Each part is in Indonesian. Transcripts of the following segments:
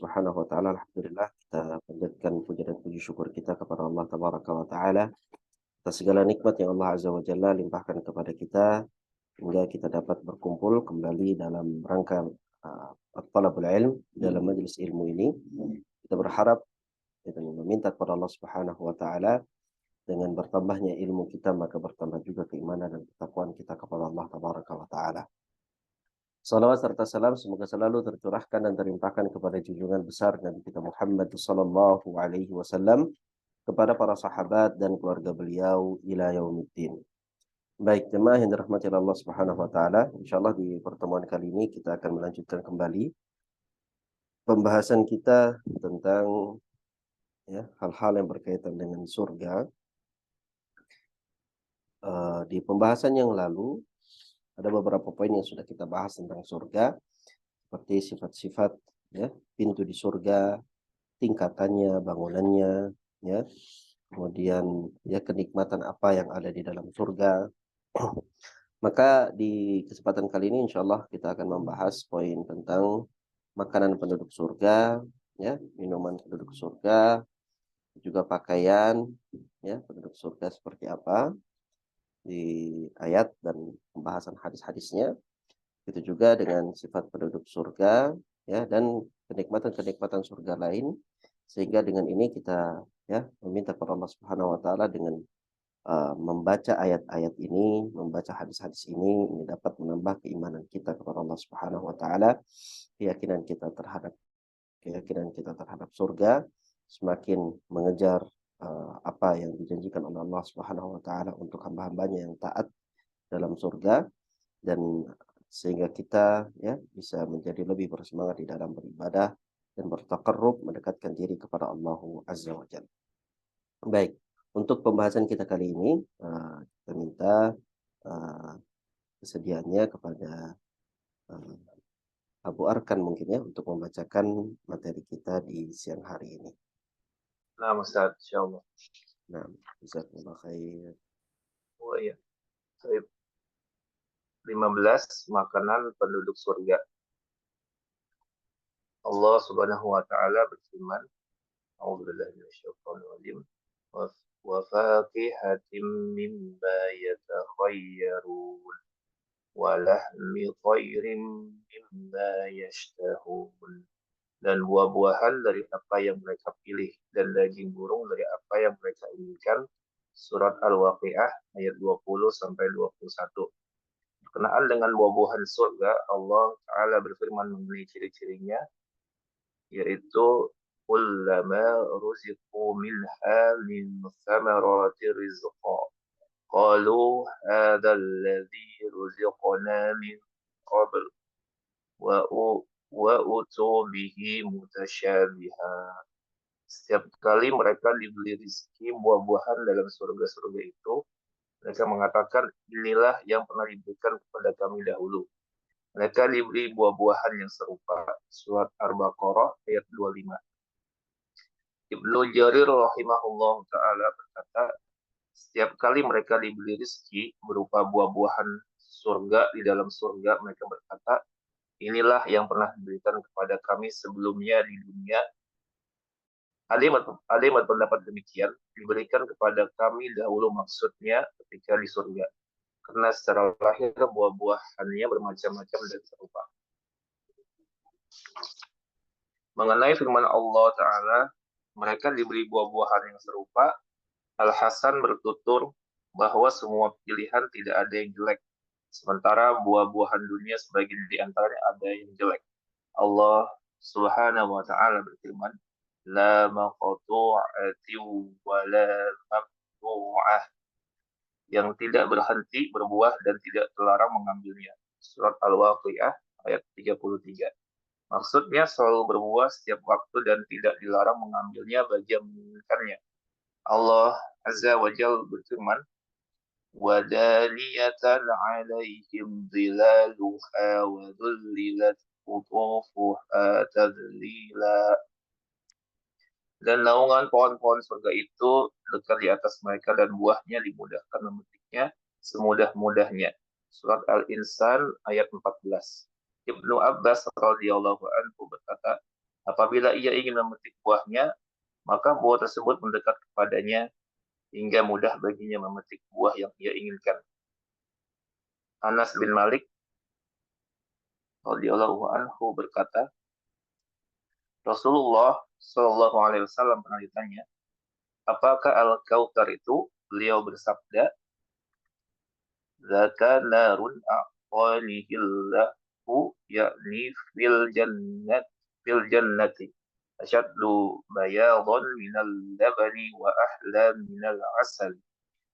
Subhanahu wa taala. Alhamdulillah kita panjatkan puja dan puji syukur kita kepada Allah tabaraka wa taala atas segala nikmat yang Allah azza wa jalla limpahkan kepada kita hingga kita dapat berkumpul kembali dalam rangka talabul ilm dalam majelis ilmu ini. Kita berharap dan meminta kepada Allah Subhanahu wa taala dengan bertambahnya ilmu kita maka bertambah juga keimanan dan ketakwaan kita kepada Allah tabaraka wa taala. Salawat serta salam semoga selalu tercurahkan dan terlimpahkan kepada junjungan besar Nabi kita Muhammad sallallahu alaihi wasallam, kepada para sahabat dan keluarga beliau ila yaumiddin. Baik, jemaah yang dirahmati Allah Subhanahu wa taala, insyaallah di pertemuan kali ini kita akan melanjutkan kembali pembahasan kita tentang hal-hal yang berkaitan dengan surga. Di pembahasan yang lalu ada beberapa poin yang sudah kita bahas tentang surga, seperti sifat-sifat pintu di surga, tingkatannya, bangunannya, kemudian kenikmatan apa yang ada di dalam surga. Maka di kesempatan kali ini insya Allah kita akan membahas poin tentang makanan penduduk surga, minuman penduduk surga, juga pakaian penduduk surga seperti apa di ayat dan pembahasan hadis-hadisnya. Itu juga dengan sifat penduduk surga dan kenikmatan-kenikmatan surga lain, sehingga dengan ini kita meminta kepada Allah Subhanahu wa taala dengan membaca ayat-ayat ini, membaca hadis-hadis ini dapat menambah keimanan kita kepada Allah Subhanahu wa taala, keyakinan kita terhadap surga, semakin mengejar apa yang dijanjikan oleh Allah Subhanahu wa taala untuk hamba-hambanya yang taat dalam surga, dan sehingga kita bisa menjadi lebih bersemangat di dalam beribadah dan bertaqarrub, mendekatkan diri kepada Allah Azza wa Jalla. Baik, untuk pembahasan kita kali ini kita minta kesediaannya kepada Abu Arkan mungkin untuk membacakan materi kita di siang hari ini. Nah, Ustaz, insyaallah. Nah, jazakumullah khair. Oh iya. 15 makanan penduduk surga. Allah Subhanahu wa taala berfirman, A'udzubillahi minasyaitonir rajim. Wa faqihatin mimma yatakhayyarun wa lahmi thayrin mimma yashtahun. Dan buah-buahan dari apa yang mereka pilih, dan daging burung dari apa yang mereka inginkan. Surat Al-Waqiah ayat 20 sampai 21. Berkenaan dengan buah-buahan surga, Allah Ta'ala berfirman mengenai ciri-cirinya, yaitu kullama ruziqu minha min thamarati rizqa qalu hadha alladhi ruziqna min qabl wa utu bihi mutasyabiha. Setiap kali mereka diberi rezeki buah-buahan dalam surga-surga itu, mereka mengatakan, inilah yang pernah diberikan kepada kami dahulu. Mereka diberi buah-buahan yang serupa. Surat Al-Baqarah ayat 25. Ibnu Jarir rahimahullah ta'ala berkata, setiap kali mereka diberi rezeki berupa buah-buahan surga di dalam surga, mereka berkata, inilah yang pernah diberikan kepada kami sebelumnya di dunia. Ada yang berpendapat demikian, diberikan kepada kami dahulu maksudnya ketika di surga. Karena secara lahir buah-buahannya bermacam-macam dan serupa. Mengenai firman Allah Ta'ala, mereka diberi buah-buahan yang serupa, Al-Hasan bertutur bahwa semua pilihan tidak ada yang jelek, sementara buah-buahan dunia sebagian di antaranya ada yang jelek. Allah Subhanahu wa Ta'ala berfirman, la maqtu'atin wa la mamnu'ah, yang tidak berhenti berbuah dan tidak terlarang mengambilnya. Surat Al-Waqiah ayat 33. Maksudnya selalu berbuah setiap waktu dan tidak dilarang mengambilnya bagi yang menginginkannya. Allah Azza wa Jalla berfirman, wadaniyatan 'alaihim dhilaluha wa dhullilat qutufuha tadlila. Dan naungan pohon-pohon surga itu dekat di atas mereka dan buahnya dimudahkan memetiknya semudah-mudahnya. Surat Al-Insan ayat 14. Ibnu Abbas radhiyallahu anhu berkata, Apabila ia ingin memetik buahnya, maka buah tersebut mendekat kepadanya hingga mudah baginya memetik buah yang ia inginkan. Anas bin Malik radhiyallahu anhu berkata, Rasulullah Shallallahu Alaihi Wasallam pernah ditanya, apakah Al-Kautsar itu? Beliau bersabda, Zaka narun a'qanihillahu yakni fil jannati asyaddu bayadan minal labani wa ahla minal asal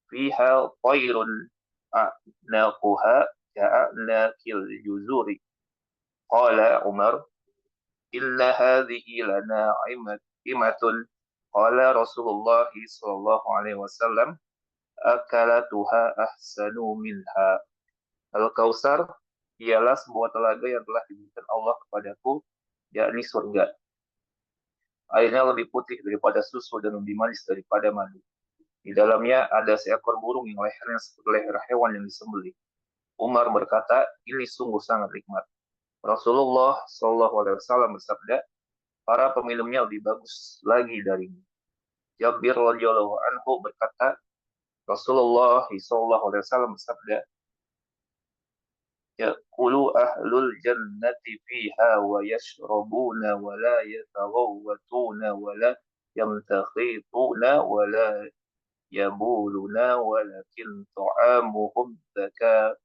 fiha tayrun a'naquha ka'anakil juzuri qala Umar inna hadhihi lana imatun qala Rasulullah sallallahu alaihi wasallam akalatuha ahsanu minha. Al-Kautsar ialah sebuah telaga yang telah diberikan Allah kepadaku, yakni surga. Airnya lebih putih daripada susu dan lebih manis daripada madu. Di dalamnya ada seekor burung yang lehernya seperti leher hewan yang disembelih. Umar berkata, ini sungguh sangat nikmat. Rasulullah Shallallahu Alaihi Wasallam bersabda, para peminumnya lebih bagus lagi darinya. Jabir radhiyallahu anhu berkata, Rasulullah Shallallahu Alaihi Wasallam bersabda, yaqulu ahlul jannati fiha wa yashrabuna wa la yataghawwatuna wa la yamtakhituna wa la yabuluna walakin ta'amuhum zaka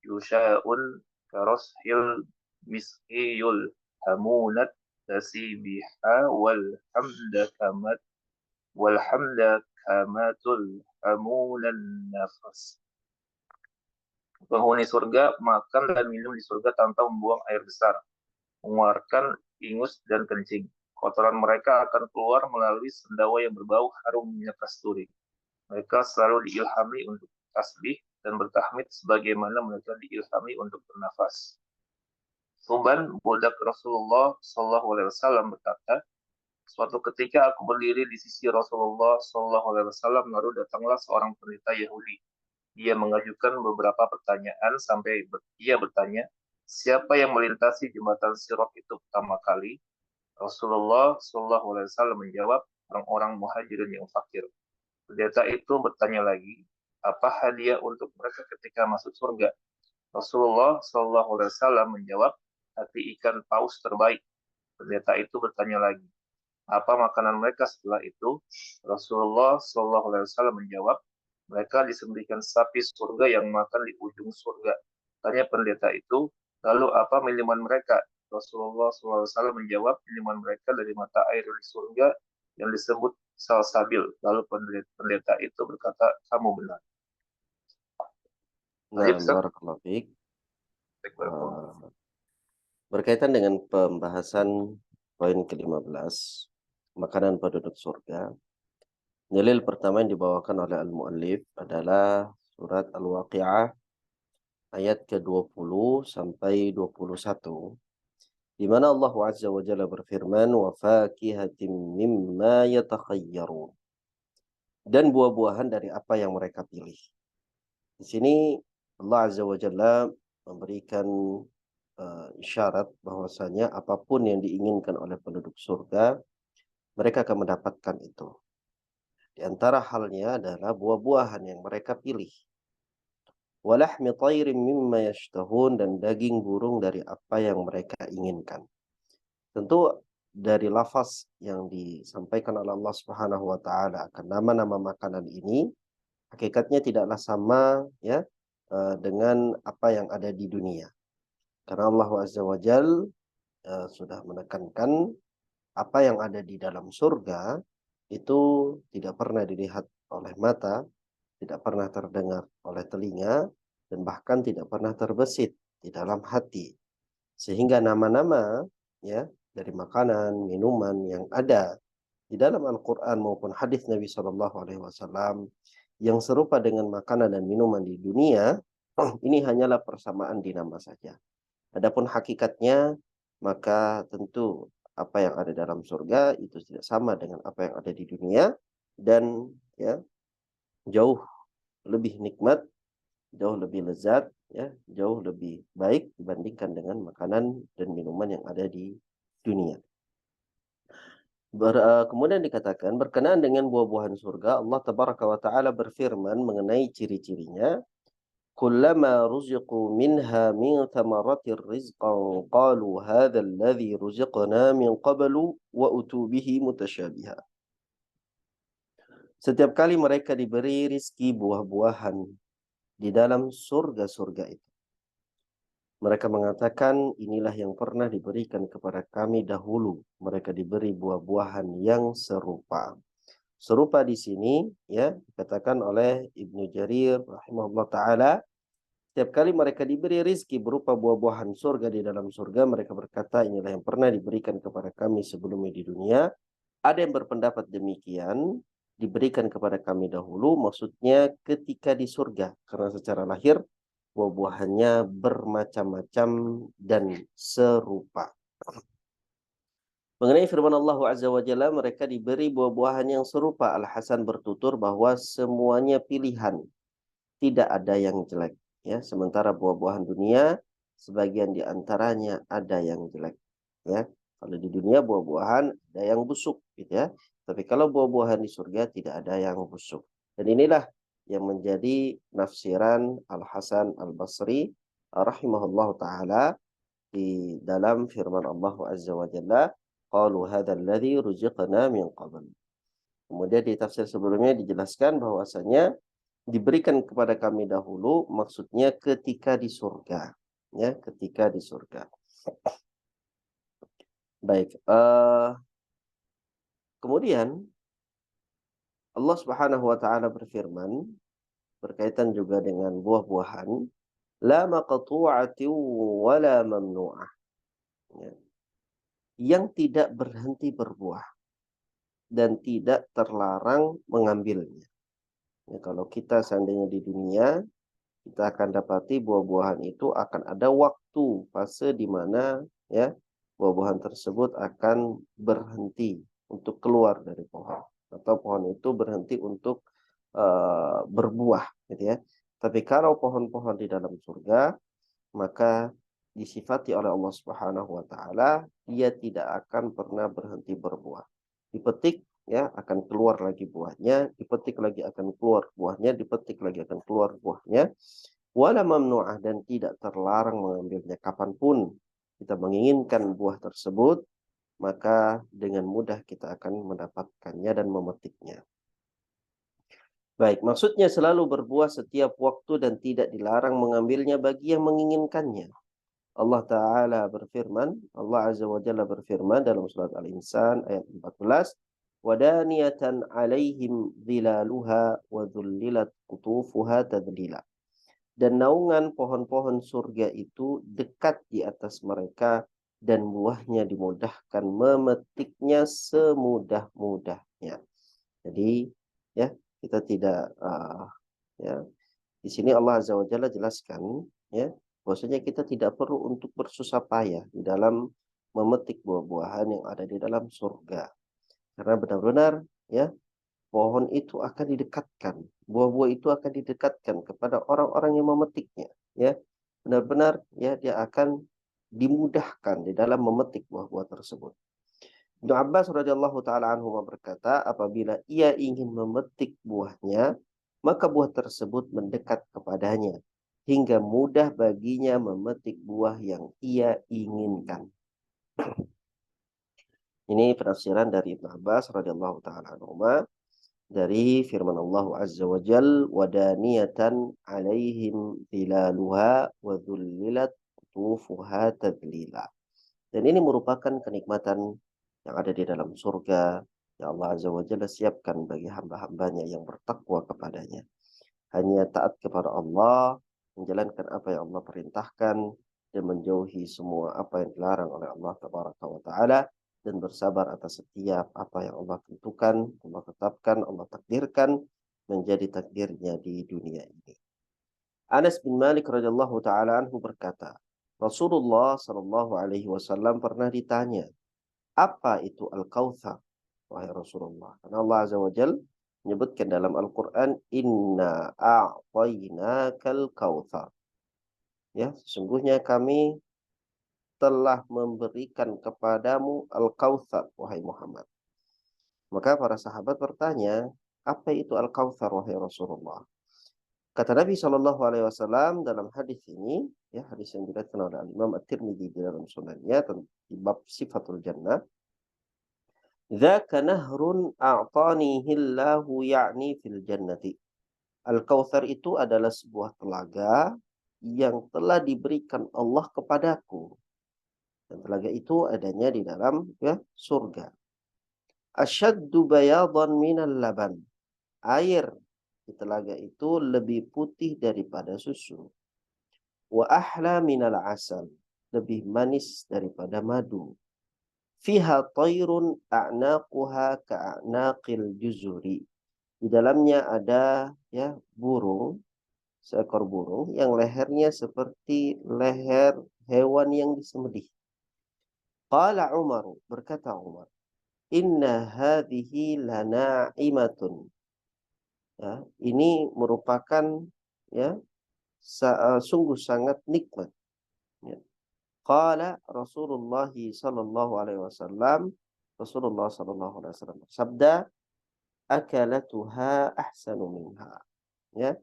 yusha'un karashil miskiyul hamunat tasibiha walhamda kamatul hamunan nafas. Penghuni surga makan dan minum di surga tanpa membuang air besar, mengeluarkan ingus dan kencing. Kotoran mereka akan keluar melalui sendawa yang berbau harum minyak kasturi. Mereka selalu diilhami untuk tasbih dan bertahmid sebagaimana mereka diilhami untuk bernafas. Suban, budak Rasulullah Shallallahu Alaihi Wasallam berkata, suatu ketika aku berdiri di sisi Rasulullah Shallallahu Alaihi Wasallam, lalu datanglah seorang pendeta Yahudi. Dia mengajukan beberapa pertanyaan sampai ia bertanya, siapa yang melintasi jembatan Sirat itu pertama kali? Rasulullah Shallallahu Alaihi Wasallam menjawab, orang-orang muhajirin yang fakir. Pendeta itu bertanya lagi, apa hadiah untuk mereka ketika masuk surga? Rasulullah Shallallahu Alaihi Wasallam menjawab, hati ikan paus terbaik. Pendeta itu bertanya lagi, apa makanan mereka setelah itu? Rasulullah Shallallahu Alaihi Wasallam menjawab, mereka disembelihkan sapi surga yang makan di ujung surga. Tanya pendeta itu, lalu apa minuman mereka? Rasulullah SAW menjawab, minuman mereka dari mata air di surga yang disebut salsabil. Lalu pendeta itu berkata, kamu benar. Nah, barakallahu fiik. Berkaitan dengan pembahasan poin ke-15, makanan penduduk surga. Dalil pertama yang dibawakan oleh al-muallif adalah surat Al-Waqi'ah ayat ke-20 sampai 21, di mana Allah Azza wa Jalla berfirman, wa fakihatin mimma yatakhayyarun, dan buah-buahan dari apa yang mereka pilih. Di sini Allah Azza wa Jalla memberikan isyarat bahwasanya apapun yang diinginkan oleh penduduk surga, mereka akan mendapatkan itu. Di antara halnya adalah buah-buahan yang mereka pilih. Walahmi tayrin mimma yashtahun, dan daging burung dari apa yang mereka inginkan. Tentu dari lafaz yang disampaikan oleh Allah Subhanahu wa taala akan nama-nama makanan ini hakikatnya tidaklah sama ya dengan apa yang ada di dunia. Karena Allah Azza wa Jalla sudah menekankan apa yang ada di dalam surga itu tidak pernah dilihat oleh mata, tidak pernah terdengar oleh telinga, dan bahkan tidak pernah terbesit di dalam hati. Sehingga nama-nama ya dari makanan, minuman yang ada di dalam Al-Quran maupun hadis Nabi Shallallahu Alaihi Wasallam yang serupa dengan makanan dan minuman di dunia, ini hanyalah persamaan di nama saja. Adapun hakikatnya, maka tentu apa yang ada dalam surga itu tidak sama dengan apa yang ada di dunia, dan ya jauh lebih nikmat, jauh lebih lezat, ya jauh lebih baik dibandingkan dengan makanan dan minuman yang ada di dunia. Kemudian dikatakan berkenaan dengan buah-buahan surga, Allah Tabaraka wa Ta'ala berfirman mengenai ciri-cirinya. Kullama ruziqu minha min thamaratir rizqan qalu hadha alladhi ruziqna min qablu wa utu bihi mutasyabiha. Setiap kali mereka diberi rizki buah-buahan di dalam surga-surga itu, mereka mengatakan inilah yang pernah diberikan kepada kami dahulu. Mereka diberi buah-buahan yang serupa. Serupa di sini ya dikatakan oleh Ibnu Jarir rahimahullah taala, setiap kali mereka diberi rizki berupa buah-buahan surga di dalam surga, mereka berkata inilah yang pernah diberikan kepada kami sebelumnya di dunia. Ada yang berpendapat demikian, diberikan kepada kami dahulu, maksudnya ketika di surga, karena secara lahir buah-buahannya bermacam-macam dan serupa. Mengenai firman Allah Azza wa Jalla, mereka diberi buah-buahan yang serupa. Al-Hasan bertutur bahwa semuanya pilihan, tidak ada yang jelek. Ya, sementara buah-buahan dunia, sebagian di antaranya ada yang jelek. Ya, kalau di dunia buah-buahan ada yang busuk, gitu ya. Tapi kalau buah-buahan di surga tidak ada yang busuk. Dan inilah yang menjadi nafsiran Al-Hasan Al-Basri rahimahullah taala di dalam firman Allah Azza wa Jalla, qalu hadzal ladzi ruziqna min qabl. Kemudian di tafsir sebelumnya dijelaskan bahwasanya diberikan kepada kami dahulu maksudnya ketika di surga, ya, ketika di surga. Baik, kemudian Allah Subhanahu wa taala berfirman berkaitan juga dengan buah-buahan, la maqtu'atin wa la mamnu'ah. Ya, yang tidak berhenti berbuah dan tidak terlarang mengambilnya. Ya, kalau kita seandainya di dunia, kita akan dapati buah-buahan itu akan ada waktu fase di mana ya buah-buahan tersebut akan berhenti untuk keluar dari pohon atau pohon itu berhenti untuk berbuah, gitu ya. Tapi kalau pohon-pohon di dalam surga, maka disifati oleh Allah Subhanahu wa taala, dia tidak akan pernah berhenti berbuah. Dipetik ya akan keluar lagi buahnya, dipetik lagi akan keluar buahnya, dipetik lagi akan keluar buahnya. Wala mamnu'ah, dan tidak terlarang mengambilnya kapanpun kita menginginkan buah tersebut, maka dengan mudah kita akan mendapatkannya dan memetiknya. Baik, maksudnya selalu berbuah setiap waktu dan tidak dilarang mengambilnya bagi yang menginginkannya. Allah Ta'ala berfirman, Allah Azza wa Jalla berfirman dalam surat Al-Insan ayat 14, wadaniyatan alaihim dhilaluha wa dhullilat qutufuha tadlila. Dan naungan pohon-pohon surga itu dekat di atas mereka dan buahnya dimudahkan memetiknya semudah-mudahnya. Jadi ya kita tidak ya di sini Allah Azza wa Jalla jelaskan ya bahwasanya kita tidak perlu untuk bersusah payah di dalam memetik buah-buahan yang ada di dalam surga. Karena benar-benar ya pohon itu akan didekatkan, buah-buah itu akan didekatkan kepada orang-orang yang memetiknya, ya. Benar-benar ya dia akan dimudahkan di dalam memetik buah-buah tersebut. Ibnu Abbas radhiyallahu taala anhu berkata, apabila ia ingin memetik buahnya, maka buah tersebut mendekat kepadanya hingga mudah baginya memetik buah yang ia inginkan. Ini penafsiran dari Ibnu Abbas radhiyallahu taala anhu dari firman Allah Azza wa Jal, wadaniyatan alaihim dhilaluha wa dhullilat qutufuha tadlila. Dan ini merupakan kenikmatan yang ada di dalam surga yang Allah Azza wa Jalla siapkan bagi hamba-hambanya yang bertakwa kepadanya. Hanya taat kepada Allah, menjalankan apa yang Allah perintahkan, dan menjauhi semua apa yang dilarang oleh Allah Tabaraka wa Ta'ala, dan bersabar atas setiap apa yang Allah tentukan, Allah tetapkan, Allah takdirkan menjadi takdirnya di dunia ini. Anas bin Malik radhiyallahu taala anhu berkata, Rasulullah sallallahu alaihi wasallam pernah ditanya, apa itu Al-Kautsar? Wahai Rasulullah. Karena Allah Azza wa Jal menyebutkan dalam Al-Quran, Inna a'tainakal kautsar. Ya, sesungguhnya kami telah memberikan kepadamu Al-Kautsar, wahai Muhammad. Maka para sahabat bertanya, apa itu Al-Kautsar wahai Rasulullah? Kata Nabi Shallallahu Alaihi Wasallam dalam hadis ini, ya hadis yang diriwayatkan oleh Imam At-Tirmidzi di dalam sunannya di bab Sifatul Jannah. Dzaka nahrun a'tanihi Allahu ya'ni fil jannati. Al-Kautsar itu adalah sebuah telaga yang telah diberikan Allah kepadaku. Dan telaga itu adanya di dalam ya surga. Asyaddu bayadan minal laban. Air di telaga itu lebih putih daripada susu. Wa ahla minal asal. Lebih manis daripada madu. Fiha tayrun a'naquha ka'anaqil juzuri. Di dalamnya ada ya burung, seekor burung yang lehernya seperti leher hewan yang disembelih. Qala Umar, berkata Umar, inna hadhihi lana'imatun. Ya, ini merupakan ya sungguh sangat nikmat. Ya. Qala Rasulullah sallallahu alaihi wasallam, Rasulullah sallallahu alaihi wasallam sabda, akalatuha ahsanu minha. Ya,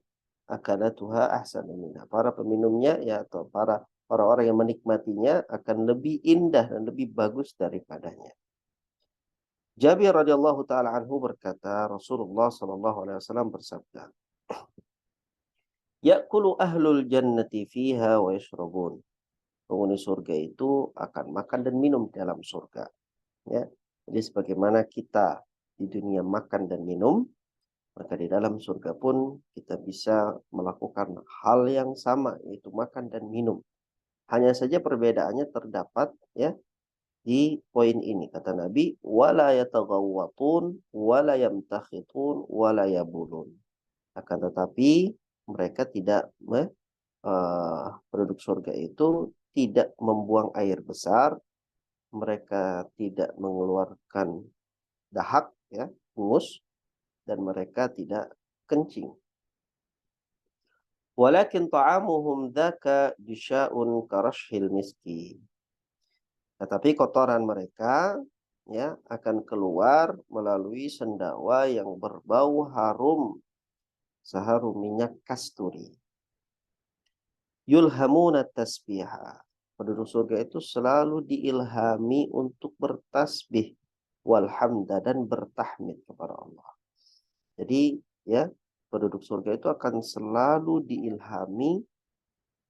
akalatuha ahsanu minha. Para peminumnya ya atau para orang-orang yang menikmatinya akan lebih indah dan lebih bagus daripadanya. Jabir radhiyallahu taala anhu berkata, Rasulullah sallallahu alaihi wasallam bersabda, ya'kulu ahlul jannati fiha wa yashrabun. Penghuni surga itu akan makan dan minum dalam surga. Ya. Jadi sebagaimana kita di dunia makan dan minum, maka di dalam surga pun kita bisa melakukan hal yang sama, yaitu makan dan minum. Hanya saja perbedaannya terdapat ya di poin ini. Kata Nabi, wala yataghawwatun wala yamtakhitun wala yabulun. Akan tetapi mereka tidak penduduk surga itu tidak membuang air besar, mereka tidak mengeluarkan dahak ya, ingus, dan mereka tidak kencing. Walakin ta'amuhum dzaka jusya'un karashil miski. Tetapi kotoran mereka ya akan keluar melalui sendawa yang berbau harum seharum minyak kasturi. Yulhamuna tasbiha. Penduduk surga itu selalu diilhami untuk bertasbih walhamda dan bertahmid kepada Allah. Jadi ya penduduk surga itu akan selalu diilhami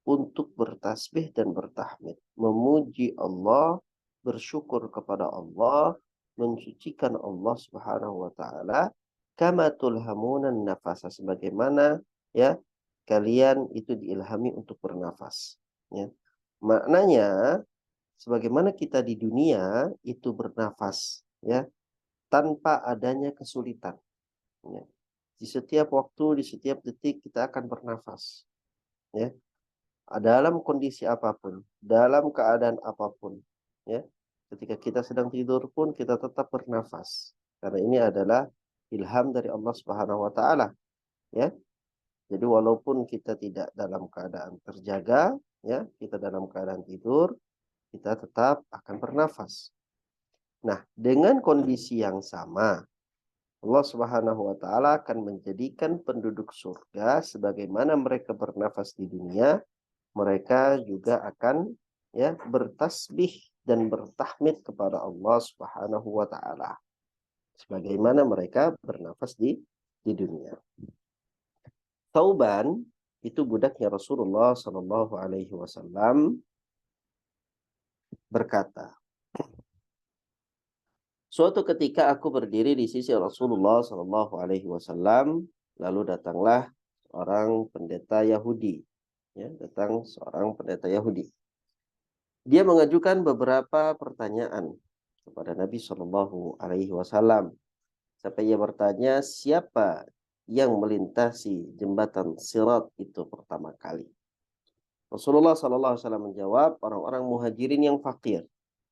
untuk bertasbih dan bertahmid, memuji Allah, bersyukur kepada Allah, mensucikan Allah Subhanahu wa taala, kama tulhamunan nafasa, sebagaimana ya kalian itu diilhami untuk bernafas, ya. Maknanya sebagaimana kita di dunia itu bernafas ya tanpa adanya kesulitan, ya. Di setiap waktu, di setiap detik kita akan bernafas, ya. Dalam kondisi apapun, dalam keadaan apapun, ya. Ketika kita sedang tidur pun kita tetap bernafas. Karena ini adalah ilham dari Allah Subhanahu wa taala, ya. Jadi walaupun kita tidak dalam keadaan terjaga, ya, kita dalam keadaan tidur, kita tetap akan bernafas. Nah, dengan kondisi yang sama, Allah Subhanahu wa taala akan menjadikan penduduk surga sebagaimana mereka bernafas di dunia, mereka juga akan ya bertasbih dan bertahmid kepada Allah Subhanahu wa taala sebagaimana mereka bernafas di dunia. Tauban itu budaknya Rasulullah Shallallahu alaihi wasallam berkata, suatu ketika aku berdiri di sisi Rasulullah Shallallahu alaihi wasallam, lalu datanglah seorang pendeta Yahudi. Ya, datang seorang pendeta Yahudi. Dia mengajukan beberapa pertanyaan kepada Nabi Shallallahu alaihi wasallam. Sampai ia bertanya, siapa yang melintasi jembatan Sirat itu pertama kali? Rasulullah Shallallahu alaihi wasallam menjawab, orang-orang muhajirin yang fakir.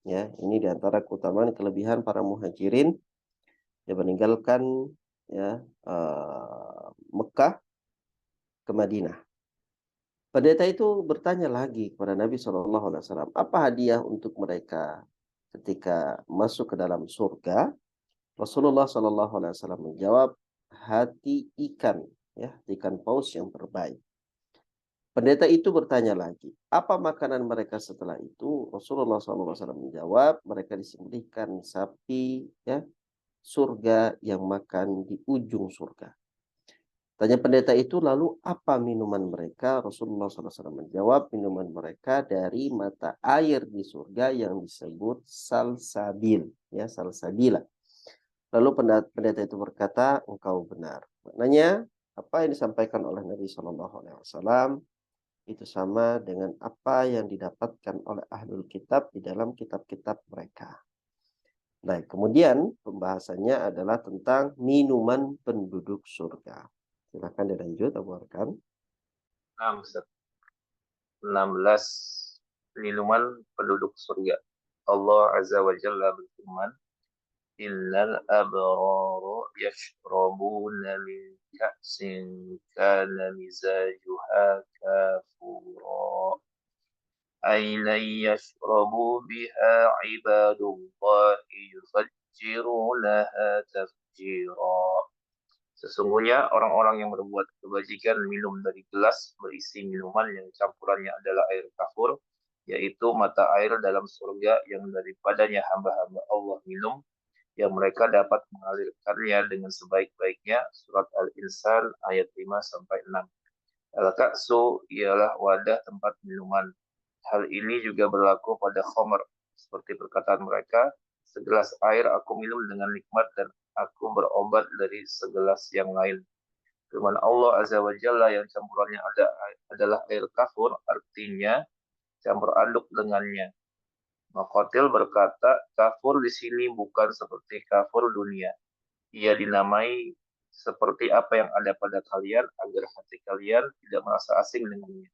Ya, ini diantara keutamaan kelebihan para muhajirin yang meninggalkan ya Mekah ke Madinah. Pendeta itu bertanya lagi kepada Nabi Shallallahu alaihi wasallam, apa hadiah untuk mereka ketika masuk ke dalam surga? Rasulullah Shallallahu Alaihi Wasallam menjawab, hati ikan, ya, ikan paus yang terbaik. Pendeta itu bertanya lagi, apa makanan mereka setelah itu? Rasulullah SAW menjawab, mereka disembelihkan sapi, ya, surga yang makan di ujung surga. Tanya pendeta itu, lalu apa minuman mereka? Rasulullah SAW menjawab, minuman mereka dari mata air di surga yang disebut salsabil, ya, salsabila. Lalu pendeta itu berkata, engkau benar. Maknanya apa yang disampaikan oleh Nabi SAW itu sama dengan apa yang didapatkan oleh ahlul kitab di dalam kitab-kitab mereka. Baik, kemudian pembahasannya adalah tentang minuman penduduk surga. Silakan dilanjut, Abu Arkan. 16 minuman penduduk surga. Allah Azza wa Jalla berfirman, Innal abrara yashrabuna min ka'sin kana mizajuha kafura. Ainan yashrabu biha ibadullahi yufajjirunaha tafjira. Sesungguhnya orang-orang yang berbuat kebajikan minum dari gelas berisi minuman yang campurannya adalah air kafur, yaitu mata air dalam surga yang daripadanya hamba-hamba Allah minum, yang mereka dapat mengalirkannya dengan sebaik-baiknya. Surat Al-Insan ayat 5-6. Al-Ka'su ialah wadah tempat minuman. Hal ini juga berlaku pada khamr, seperti perkataan mereka, segelas air aku minum dengan nikmat dan aku berobat dari segelas yang lain. Firman Allah Azza wa Jalla yang campurannya adalah air kafur, artinya campur aduk dengannya. Maqatil berkata, kafur di sini bukan seperti kafur dunia. Ia dinamai seperti apa yang ada pada kalian, agar hati kalian tidak merasa asing dengannya.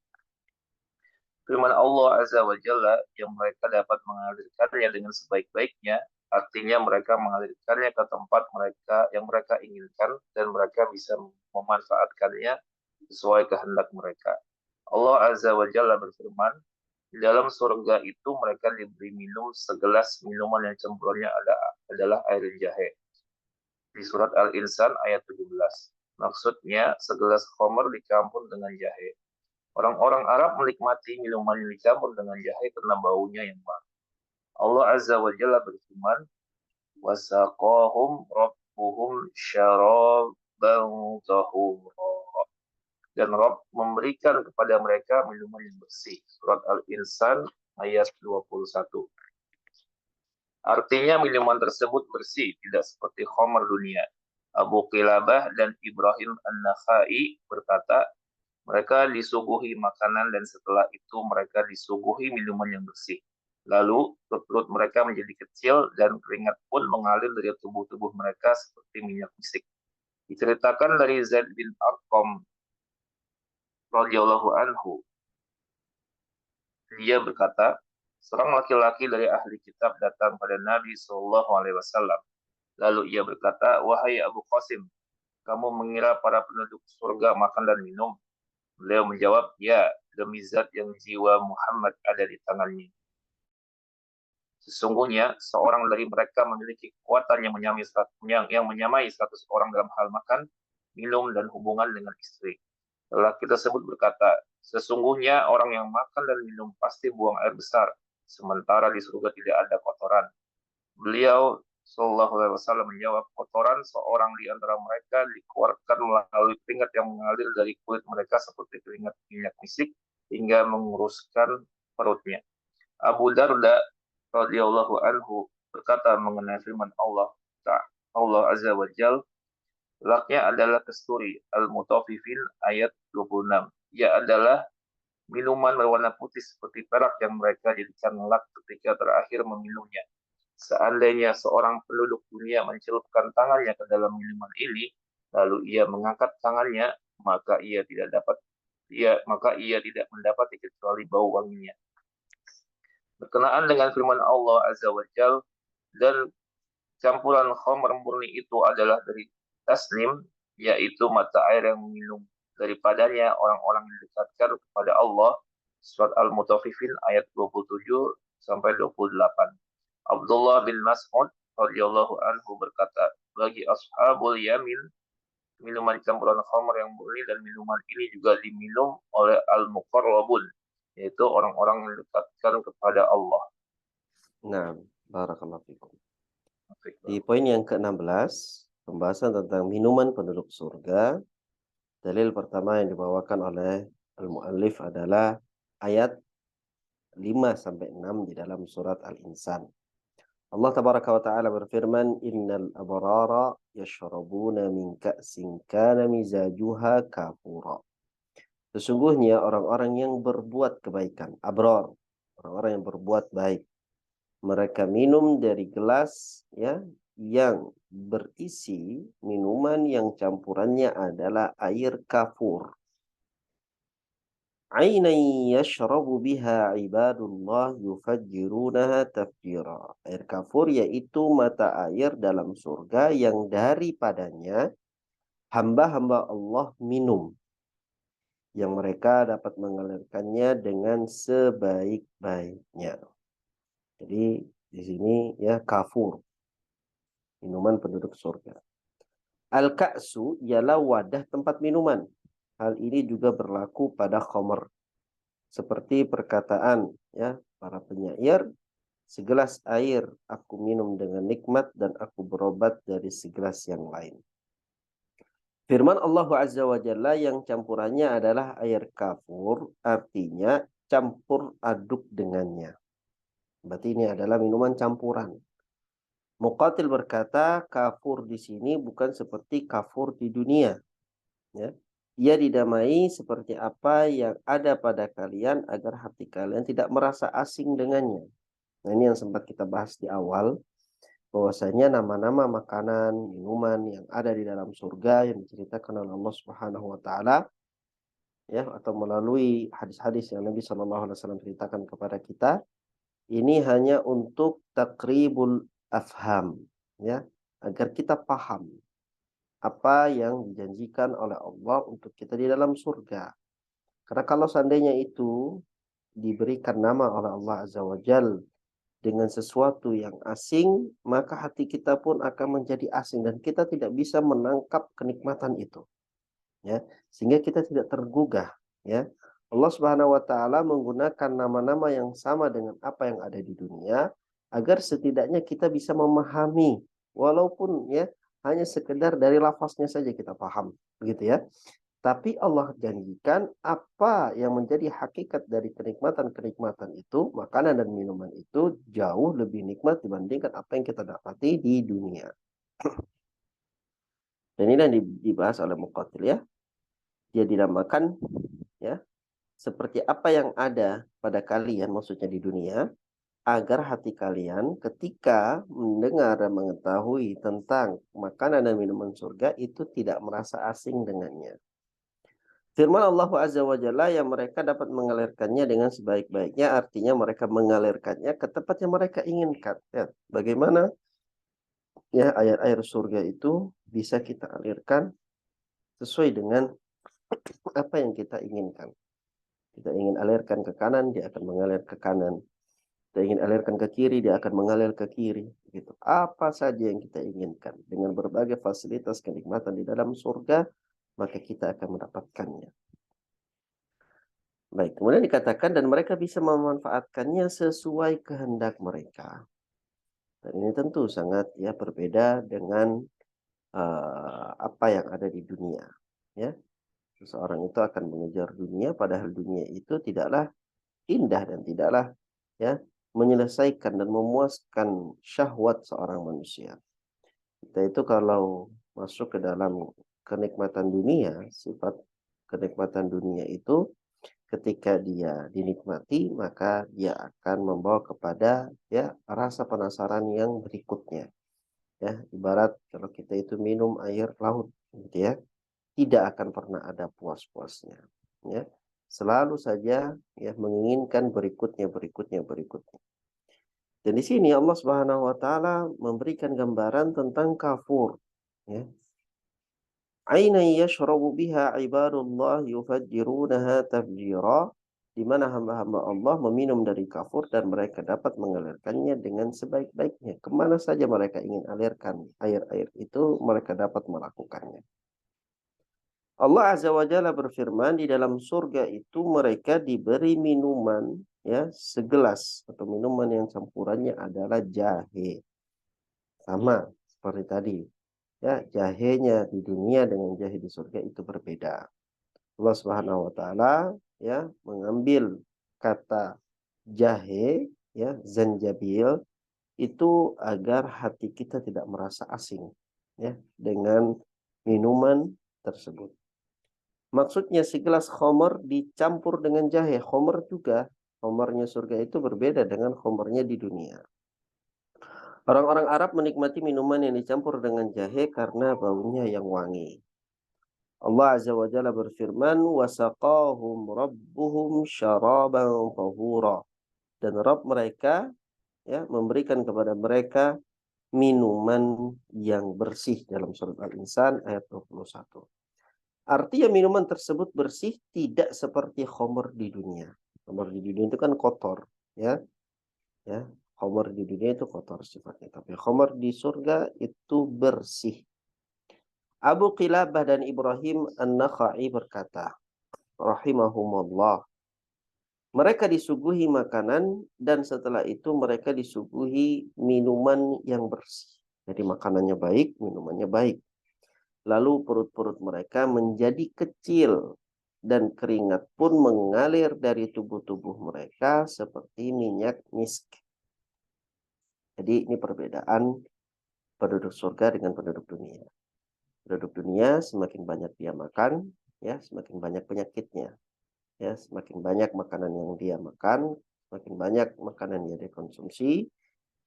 Firman Allah Azza wa Jalla yang mereka dapat mengalirkannya dengan sebaik-baiknya, artinya mereka mengalirkannya ke tempat mereka yang mereka inginkan dan mereka bisa memanfaatkannya sesuai kehendak mereka. Allah Azza wa Jalla berfirman, di dalam surga itu mereka diberi minum segelas minuman yang campurannya adalah air jahe. Di surat Al-Insan ayat 17. Maksudnya segelas khamr dicampur dengan jahe. Orang-orang Arab menikmati minuman yang dicampur dengan jahe karena baunya yang wangi. Allah Azza wa Jalla berfirman, "Wasaqahum rabbuhum syaraban tahura." Dan Rabb memberikan kepada mereka minuman yang bersih. Surat Al-Insan ayat 21. Artinya minuman tersebut bersih, tidak seperti khamr dunia. Abu Qilabah dan Ibrahim An-Nakhai berkata, mereka disuguhi makanan dan setelah itu mereka disuguhi minuman yang bersih. Lalu perut mereka menjadi kecil dan keringat pun mengalir dari tubuh-tubuh mereka seperti minyak misik. Diceritakan dari Zaid bin Arqam radhiyallahu anhu, dia berkata, seorang laki-laki dari ahli kitab datang pada Nabi Shallallahu Alaihi Wasallam. Lalu ia berkata, wahai Abu Qasim, kamu mengira para penduduk surga makan dan minum? Beliau menjawab, ya, demi zat yang jiwa Muhammad ada di tangannya. Sesungguhnya seorang dari mereka memiliki kekuatan yang menyamai 100 orang dalam hal makan, minum, dan hubungan dengan istri. Lelaki tersebut berkata, sesungguhnya orang yang makan dan minum pasti buang air besar, sementara di surga tidak ada kotoran. Beliau Shallallahu Alaihi Wasallam menjawab, kotoran seorang di antara mereka dikeluarkan melalui keringat yang mengalir dari kulit mereka seperti keringat minyak misik hingga menguruskan perutnya. Abu Darda radhiyallahu anhu berkata mengenai firman Allah Azza wa Jalla, laknya adalah kasturi al-mutaffifin ayat 26. Ia adalah minuman berwarna putih seperti perak yang mereka jadikan lak ketika terakhir meminumnya. Seandainya seorang penduduk dunia mencelupkan tangannya ke dalam minuman ini, lalu ia mengangkat tangannya, maka ia tidak mendapati kecuali bau wanginya. Berkenaan dengan firman Allah Azza wa Jalla, dan campuran khamr murni itu adalah dari tasnim, yaitu mata air yang minum daripadanya orang-orang yang didekatkan kepada Allah. Surat Al-Mutaffifin ayat 27-28. Abdullah bin Mas'ud radhiyallahu anhu berkata, bagi ashabul yamin minuman campuran khamr yang murni, dan minuman ini juga diminum oleh al-muqarrabun, yaitu orang-orang yang didekatkan kepada Allah. Nah, barakallahu fikum. Baik, Di poin yang ke-16, pembahasan tentang minuman penduduk surga. Dalil pertama yang dibawakan oleh al-muallif adalah ayat 5 sampai 6 di dalam surat Al-Insan. Allah tabaraka wa taala berfirman, "Innal abrara yashrabuna min ka'sin kana mizajuha kafura." Sesungguhnya orang-orang yang berbuat kebaikan, abrar, orang-orang yang berbuat baik, mereka minum dari gelas ya yang berisi minuman yang campurannya adalah air kafur. Ainan yashrabu biha ibadullah yufajjirunaha tafjira. Air kafur yaitu mata air dalam surga yang daripadanya hamba-hamba Allah minum, yang mereka dapat mengalirkannya dengan sebaik-baiknya. Jadi di sini ya kafur, minuman penduduk surga. Al-ka'su ialah wadah tempat minuman. Hal ini juga berlaku pada khamr. Seperti perkataan ya para penyair, segelas air aku minum dengan nikmat dan aku berobat dari segelas yang lain. Firman Allah Azza wa Jalla yang campurannya adalah air kafur, artinya campur aduk dengannya. Berarti ini adalah minuman campuran. Muqatil berkata, kafur di sini bukan seperti kafur di dunia. Ya. Ia didamai seperti apa yang ada pada kalian agar hati kalian tidak merasa asing dengannya. Nah, ini yang sempat kita bahas di awal, bahwasanya nama-nama makanan, minuman yang ada di dalam surga yang diceritakan oleh Allah Subhanahu wa taala ya, atau melalui hadis-hadis yang Nabi Shallallahu alaihi wasallam ceritakan kepada kita, ini hanya untuk takribul afham ya, agar kita paham apa yang dijanjikan oleh Allah untuk kita di dalam surga. Karena kalau seandainya itu diberikan nama oleh Allah Azza wa Jal dengan sesuatu yang asing, maka hati kita pun akan menjadi asing dan kita tidak bisa menangkap kenikmatan itu. Ya, sehingga kita tidak tergugah. Ya, Allah Subhanahu wa Ta'ala menggunakan nama-nama yang sama dengan apa yang ada di dunia agar setidaknya kita bisa memahami, walaupun ya hanya sekedar dari lafaznya saja kita paham, begitu ya. Tapi Allah janjikan apa yang menjadi hakikat dari kenikmatan-kenikmatan itu, makanan dan minuman itu jauh lebih nikmat dibandingkan apa yang kita dapati di dunia. Dan ini yang dibahas oleh Muqatil ya. Dia dinamakan ya seperti apa yang ada pada kalian, maksudnya di dunia, agar hati kalian ketika mendengar dan mengetahui tentang makanan dan minuman surga itu tidak merasa asing dengannya. Firman Allah Azza wa Jalla yang mereka dapat mengalirkannya dengan sebaik-baiknya, artinya mereka mengalirkannya ke tempat yang mereka inginkan. Ya, bagaimana ya air-air surga itu bisa kita alirkan sesuai dengan apa yang kita inginkan. Kita ingin alirkan ke kanan, dia akan mengalir ke kanan. Kita ingin alirkan ke kiri, dia akan mengalir ke kiri. Gitu. Apa saja yang kita inginkan dengan berbagai fasilitas kenikmatan di dalam surga, maka kita akan mendapatkannya. Baik, kemudian dikatakan dan mereka bisa memanfaatkannya sesuai kehendak mereka. Dan ini tentu sangat ya berbeda dengan apa yang ada di dunia. Ya, seseorang itu akan mengejar dunia, padahal dunia itu tidaklah indah dan tidaklah ya menyelesaikan dan memuaskan syahwat seorang manusia. Kita itu kalau masuk ke dalam kenikmatan dunia, sifat kenikmatan dunia itu ketika dia dinikmati, maka dia akan membawa kepada ya rasa penasaran yang berikutnya. Ya, ibarat kalau kita itu minum air laut, gitu ya, tidak akan pernah ada puas-puasnya. Ya, selalu saja ya menginginkan berikutnya, berikutnya, berikutnya. Dan di sini Allah Subhanahu wa taala memberikan gambaran tentang kafur, ya. Aina yashrabu biha ibadullah yufajjirunaha tafjira. di mana hamba-hamba Allah meminum dari kafur dan mereka dapat mengalirkannya dengan sebaik-baiknya. Kemana saja mereka ingin alirkan air-air itu, mereka dapat melakukannya. Allah Azza wa Jalla berfirman, di dalam surga itu mereka diberi minuman, ya, segelas atau minuman yang campurannya adalah jahe. Sama seperti tadi, ya, jahenya di dunia dengan jahe di surga itu berbeda. Allah Subhanahu wa taala, ya, mengambil kata jahe, ya, zanjabil itu agar hati kita tidak merasa asing, ya, dengan minuman tersebut. Maksudnya segelas khamar dicampur dengan jahe. Khamar juga, khamarnya surga itu berbeda dengan khamarnya di dunia. Orang-orang Arab menikmati minuman yang dicampur dengan jahe karena baunya yang wangi. Allah Azza wa Jalla berfirman, "Wasaqahum rabbuhum syaraban tahura." Dan Rabb mereka, ya, memberikan kepada mereka minuman yang bersih dalam surat Al-Insan ayat 21. Artinya minuman tersebut bersih, tidak seperti khamr di dunia. Khamr di dunia itu kan kotor, ya. Ya, khamr di dunia itu kotor sifatnya, tapi khamr di surga itu bersih. Abu Qilabah dan Ibrahim An-Nakha'i berkata, rahimahumullah, mereka disuguhi makanan dan setelah itu mereka disuguhi minuman yang bersih. Jadi makanannya baik, minumannya baik. Lalu perut-perut mereka menjadi kecil dan keringat pun mengalir dari tubuh-tubuh mereka seperti minyak misk. Jadi ini perbedaan penduduk surga dengan penduduk dunia. Penduduk dunia semakin banyak dia makan, ya, semakin banyak penyakitnya. Ya, semakin banyak makanan yang dia makan, semakin banyak makanan yang dia konsumsi,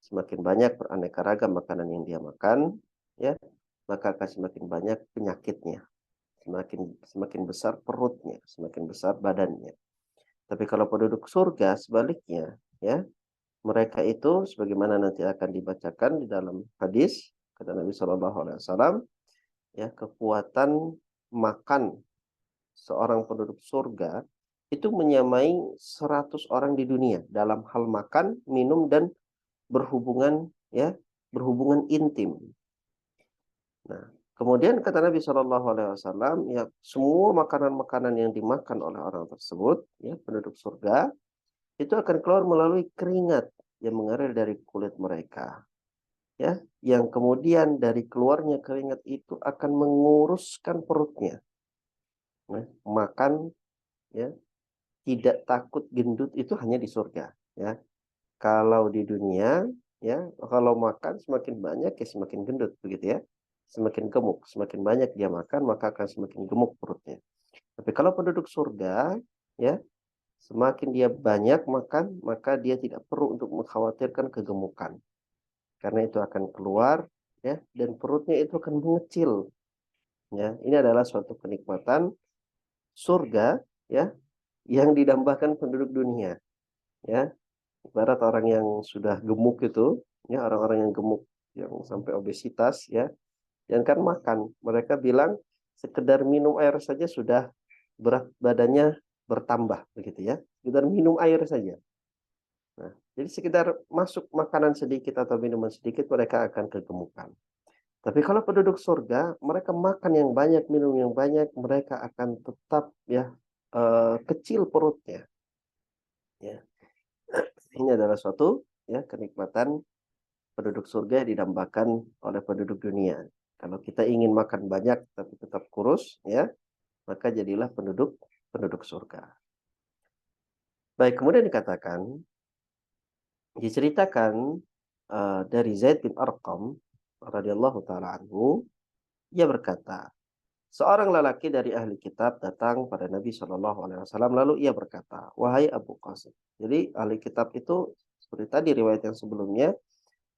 semakin banyak beraneka ragam makanan yang dia makan, ya, maka akan semakin banyak penyakitnya. Semakin besar perutnya, semakin besar badannya. Tapi kalau penduduk surga sebaliknya, ya, mereka itu sebagaimana nanti akan dibacakan di dalam hadis kata Nabi Shallallahu Alaihi Wasallam, ya, kekuatan makan seorang penduduk surga itu menyamai 100 orang di dunia dalam hal makan, minum dan berhubungan, ya, berhubungan intim. Nah, kemudian kata Nabi Shallallahu Alaihi Wasallam, ya, semua makanan-makanan yang dimakan oleh orang tersebut, ya, penduduk surga, itu akan keluar melalui keringat yang mengalir dari kulit mereka, ya, yang kemudian dari keluarnya keringat itu akan menguruskan perutnya. Nah, makan, ya, tidak takut gendut itu hanya di surga, ya. Kalau di dunia, ya, kalau makan semakin banyak ya semakin gendut begitu ya. Semakin gemuk, semakin banyak dia makan maka akan semakin gemuk perutnya. Tapi kalau penduduk surga, ya, semakin dia banyak makan maka dia tidak perlu untuk mengkhawatirkan kegemukan. Karena itu akan keluar, ya, dan perutnya itu akan mengecil. Ya, ini adalah suatu kenikmatan surga, ya, yang didambakan penduduk dunia, ya. Ibarat orang yang sudah gemuk itu, ya, orang-orang yang gemuk yang sampai obesitas, ya, jangankan makan, mereka bilang sekedar minum air saja sudah berat badannya bertambah begitu ya. Sekedar minum air saja. Nah, jadi sekedar masuk makanan sedikit atau minuman sedikit mereka akan kegemukan. Tapi kalau penduduk surga, mereka makan yang banyak, minum yang banyak, mereka akan tetap, ya, kecil perutnya. Ya. Ini adalah suatu, ya, kenikmatan penduduk surga yang didambakan oleh penduduk dunia. Kalau kita ingin makan banyak tapi tetap kurus, ya, maka jadilah penduduk penduduk surga. Baik, kemudian diceritakan dari Zaid bin Arqam radhiyallahu taala anhu, ia berkata, seorang lelaki dari ahli kitab datang pada Nabi Shallallahu Alaihi Wasallam lalu ia berkata, wahai Abu Qasim. Jadi ahli kitab itu seperti tadi riwayat yang sebelumnya,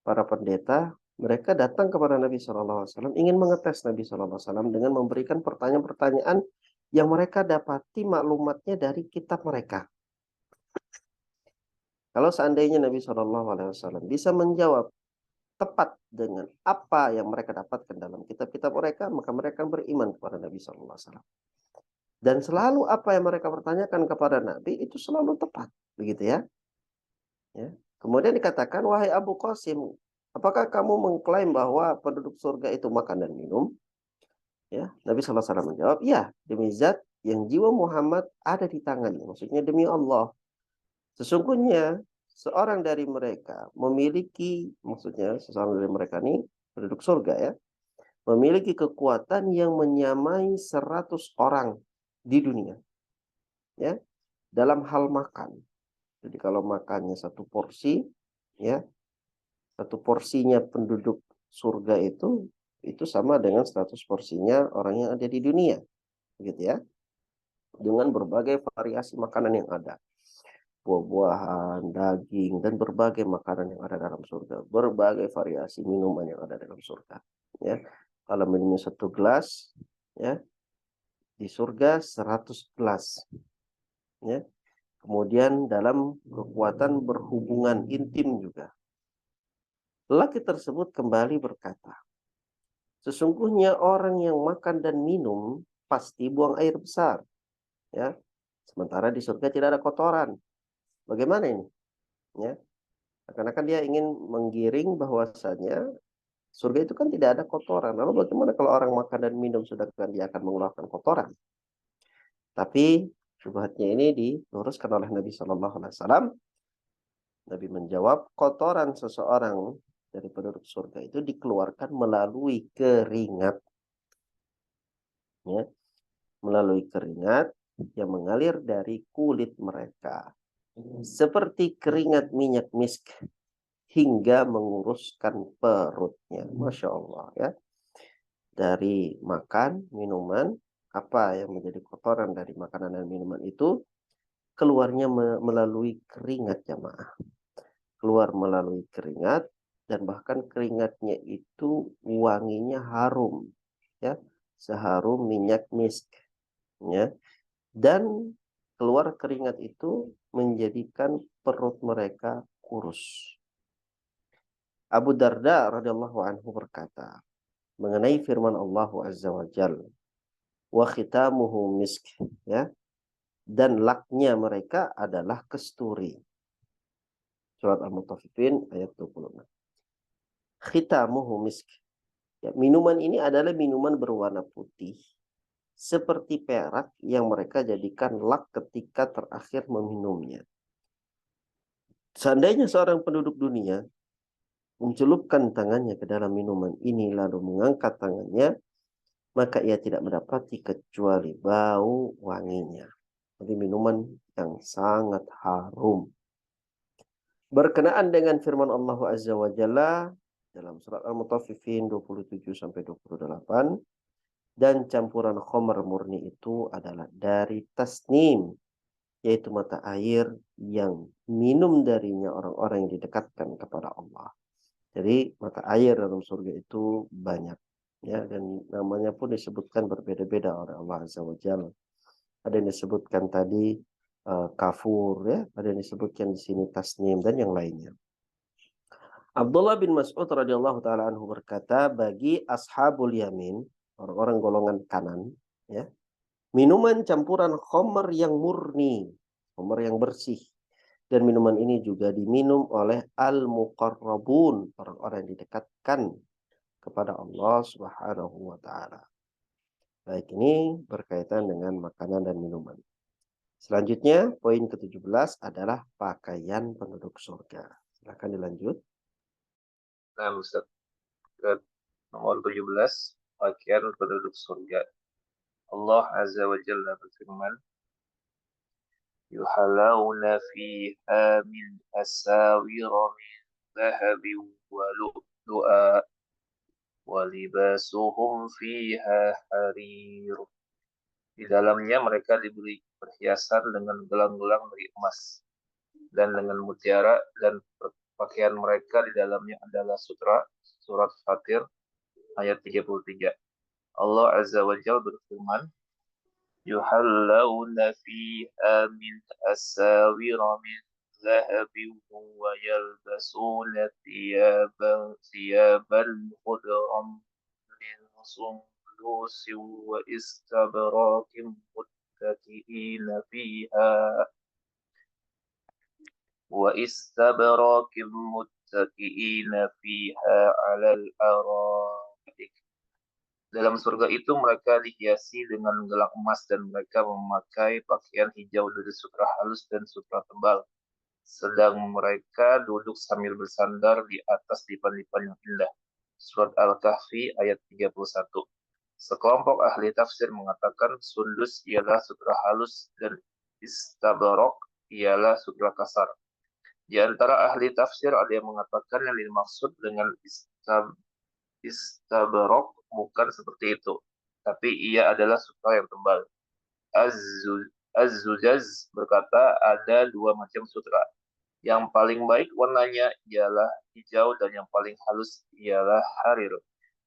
para pendeta mereka datang kepada Nabi Shallallahu Alaihi Wasallam ingin mengetes Nabi Shallallahu Alaihi Wasallam dengan memberikan pertanyaan-pertanyaan yang mereka dapati maklumatnya dari kitab mereka. Kalau seandainya Nabi Shallallahu Alaihi Wasallam bisa menjawab tepat dengan apa yang mereka dapatkan dalam kitab-kitab mereka, maka mereka beriman kepada Nabi Shallallahu Alaihi Wasallam. Dan selalu apa yang mereka pertanyakan kepada Nabi itu selalu tepat, begitu ya. Ya. Kemudian dikatakan, wahai Abu Qasim, apakah kamu mengklaim bahwa penduduk surga itu makan dan minum? Ya, Nabi SAW menjawab, ya, demi zat yang jiwa Muhammad ada di tangannya. Maksudnya demi Allah. Sesungguhnya seorang dari mereka memiliki, maksudnya seseorang dari mereka ini penduduk surga ya, memiliki kekuatan yang menyamai 100 orang di dunia. Ya, dalam hal makan. Jadi kalau makannya satu porsi, ya, satu porsinya penduduk surga itu sama dengan 100 porsinya orang yang ada di dunia, gitu ya. Dengan berbagai variasi makanan yang ada. Buah-buahan, daging, dan berbagai makanan yang ada dalam surga. Berbagai variasi minuman yang ada dalam surga. Ya. Kalau minumnya 1 gelas, ya, di surga 100 gelas. Ya. Kemudian dalam kekuatan berhubungan intim juga. Lelaki tersebut kembali berkata, sesungguhnya orang yang makan dan minum pasti buang air besar. Ya. Sementara di surga tidak ada kotoran. Bagaimana ini? Ya. Karena kan dia ingin menggiring bahwasanya surga itu kan tidak ada kotoran. Lalu bagaimana kalau orang makan dan minum sedangkan dia akan mengeluarkan kotoran? Tapi syubhatnya ini diluruskan oleh Nabi Shallallahu Alaihi Wasallam. Nabi menjawab, kotoran seseorang dari penduduk surga itu dikeluarkan melalui keringat. Ya, melalui keringat yang mengalir dari kulit mereka. Seperti keringat minyak misk hingga menguruskan perutnya. Masya Allah ya. Dari makan, minuman, apa yang menjadi kotoran dari makanan dan minuman itu keluarnya melalui keringat jamaah. Keluar melalui keringat dan bahkan keringatnya itu wanginya harum ya, seharum minyak misk ya. Dan keluar keringat itu menjadikan perut mereka kurus. Abu Darda radhiyallahu anhu berkata mengenai firman Allah Azza wa Jalla, wa khitamuhu misk ya, dan laknya mereka adalah kesturi. Surat Al-Mutaffifin ayat 26. Khitamuhu misk. Ya, minuman ini adalah minuman berwarna putih seperti perak yang mereka jadikan lak ketika terakhir meminumnya. Seandainya seorang penduduk dunia mencelupkan tangannya ke dalam minuman ini lalu mengangkat tangannya, maka ia tidak mendapati kecuali bau wanginya. Jadi minuman yang sangat harum. Berkenaan dengan firman Allah Azza wa Jalla dalam surat Al-Mutaffifin 27-28, dan campuran khamar murni itu adalah dari tasnim, yaitu mata air yang minum darinya orang-orang yang didekatkan kepada Allah. Jadi mata air dalam surga itu banyak ya, dan namanya pun disebutkan berbeda-beda oleh Allah Azza wa Jalla. Ada yang disebutkan tadi kafur ya, ada yang disebutkan di sini tasnim dan yang lainnya. Abdullah bin Mas'ud radhiyallahu taala anhu berkata, bagi ashabul yamin, orang-orang golongan kanan ya, minuman campuran khamr yang murni, khamr yang bersih. Dan minuman ini juga diminum oleh al-muqarrabun, orang-orang yang didekatkan kepada Allah Subhanahu wa taala. Baik, ini berkaitan dengan makanan dan minuman. Selanjutnya, poin ke-17 adalah pakaian penduduk surga. Silakan dilanjut. Nah, Ustaz, ke nomor 17, pakaian penduduk surga. Allah Azza wa Jalla berfirman, yuhalawna fiha min asawira min zahabin wa lu'lu'a wa libasuhum fiha harir. Di dalamnya mereka diberi perhiasan dengan gelang-gelang dari emas dan dengan mutiara, dan pakaian mereka di dalamnya adalah sutra. Surat Fatir ayat 33. Allah Azza wa Jalla berfirman, yuhallawna fiha min asawira min zahabin wa yalbasuna thiyaban khudram min sundusin wa istabrakin muttaki'ina fiha wa istabrakim muttaki'ina fiha 'alal araik. Dalam surga itu mereka dihiasi dengan gelang emas dan mereka memakai pakaian hijau dari sutra halus dan sutra tebal. Sedang mereka duduk sambil bersandar di atas dipan-dipan yang indah. Surat Al-Kahfi ayat 31. Sekelompok ahli tafsir mengatakan sundus ialah sutra halus dan istabarok ialah sutra kasar. Di antara ahli tafsir ada yang mengatakan yang dimaksud dengan istabarok bukan seperti itu, tapi ia adalah sutra yang tebal. Az-Zujaz berkata ada dua macam sutra. Yang paling baik warnanya ialah hijau dan yang paling halus ialah harir.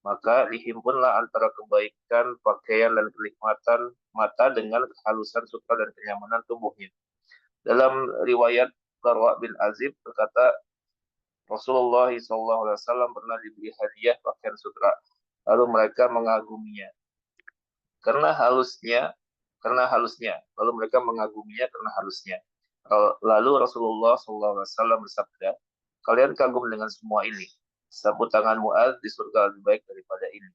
Maka dihimpunlah antara kebaikan pakaian dan kenikmatan mata dengan kehalusan sutra dan kenyamanan tubuhnya. Dalam riwayat Qarwa bin Azib berkata Rasulullah SAW pernah diberi hadiah pakaian sutra. Lalu mereka mengaguminya karena halusnya. Lalu mereka mengaguminya karena halusnya. Lalu Rasulullah SAW bersabda, kalian kagum dengan semua ini. Sapu tangan Mu'adz di surga lebih baik daripada ini.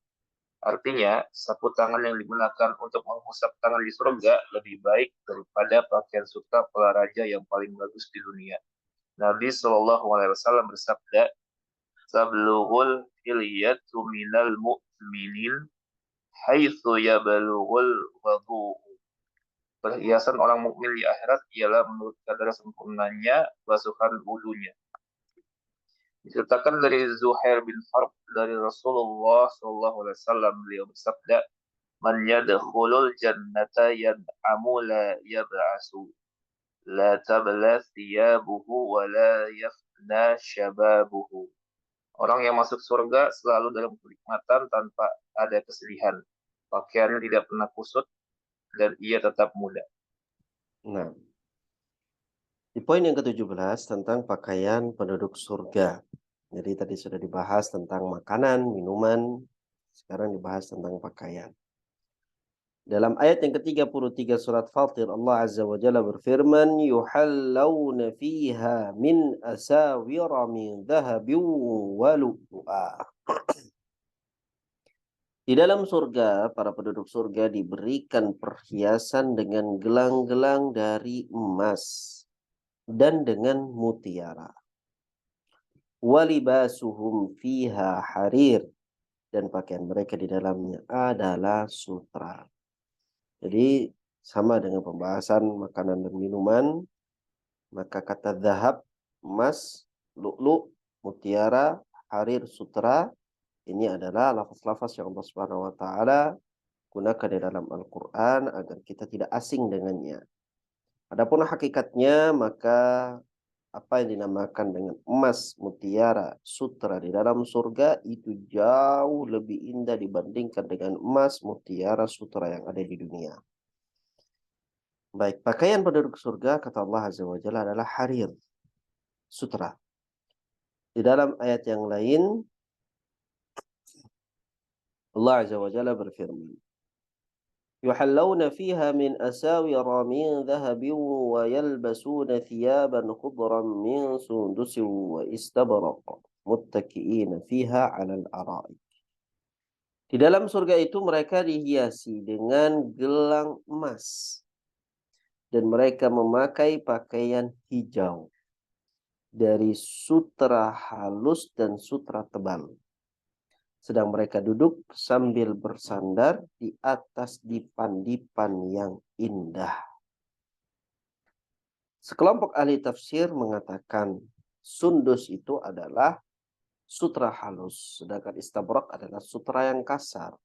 Artinya, sapu tangan yang digunakan untuk mengusap tangan di surga lebih baik daripada pakaian sutra para raja yang paling bagus di dunia. Nabi SAW bersabda, Sablughul hilyatu minal mu'minin haitsu yabalughul wudu. Perhiasan orang mukmin di akhirat ialah menurut kadar sempurnanya basuhan wudunya. Diceritakan dari Zuhair bin Harb dari Rasulullah SAW, beliau bersabda, "Man yadkhulul jannata yad'amu la yab'asu, la tabla thiyabuhu wa la yafna shababuhu." Orang yang masuk surga selalu dalam kenikmatan tanpa ada kesedihan. Pakaiannya tidak pernah kusut dan ia tetap muda. Nah, di poin yang ke-17 tentang pakaian penduduk surga. Jadi tadi sudah dibahas tentang makanan, minuman, sekarang dibahas tentang pakaian. Dalam ayat yang ke-33 surat Fatir, Allah Azza wa Jalla berfirman, yuhallawna fiha min asawira min dhahabin wa lu'lu'a. Di dalam surga, para penduduk surga diberikan perhiasan dengan gelang-gelang dari emas dan dengan mutiara. Walibasuhum fiha harir, dan pakaian mereka di dalamnya adalah sutra. Jadi sama dengan pembahasan makanan dan minuman, maka kata zahab, emas, lu'lu', mutiara, harir, sutra, ini adalah lafaz-lafaz yang Allah Subhanahu wa taala gunakan di dalam Al-Qur'an agar kita tidak asing dengannya. Adapun hakikatnya, maka apa yang dinamakan dengan emas, mutiara, sutra di dalam surga itu jauh lebih indah dibandingkan dengan emas, mutiara, sutra yang ada di dunia. Baik, pakaian penduduk surga, kata Allah Azza wa Jalla, adalah harir, sutra. Di dalam ayat yang lain, Allah Azza wa Jalla berfirman, yuhallawna fiha min asawira min dhahabin wa yalbasuna thiyaban khudran min sundusin wa istabraq muttaki'ina fiha 'alal araik. Di dalam surga itu mereka dihiasi dengan gelang emas dan mereka memakai pakaian hijau dari sutra halus dan sutra tebal. Sedang mereka duduk sambil bersandar di atas dipan-dipan yang indah. Sekelompok ahli tafsir mengatakan sundus itu adalah sutra halus, sedangkan istabrak adalah sutra yang kasar.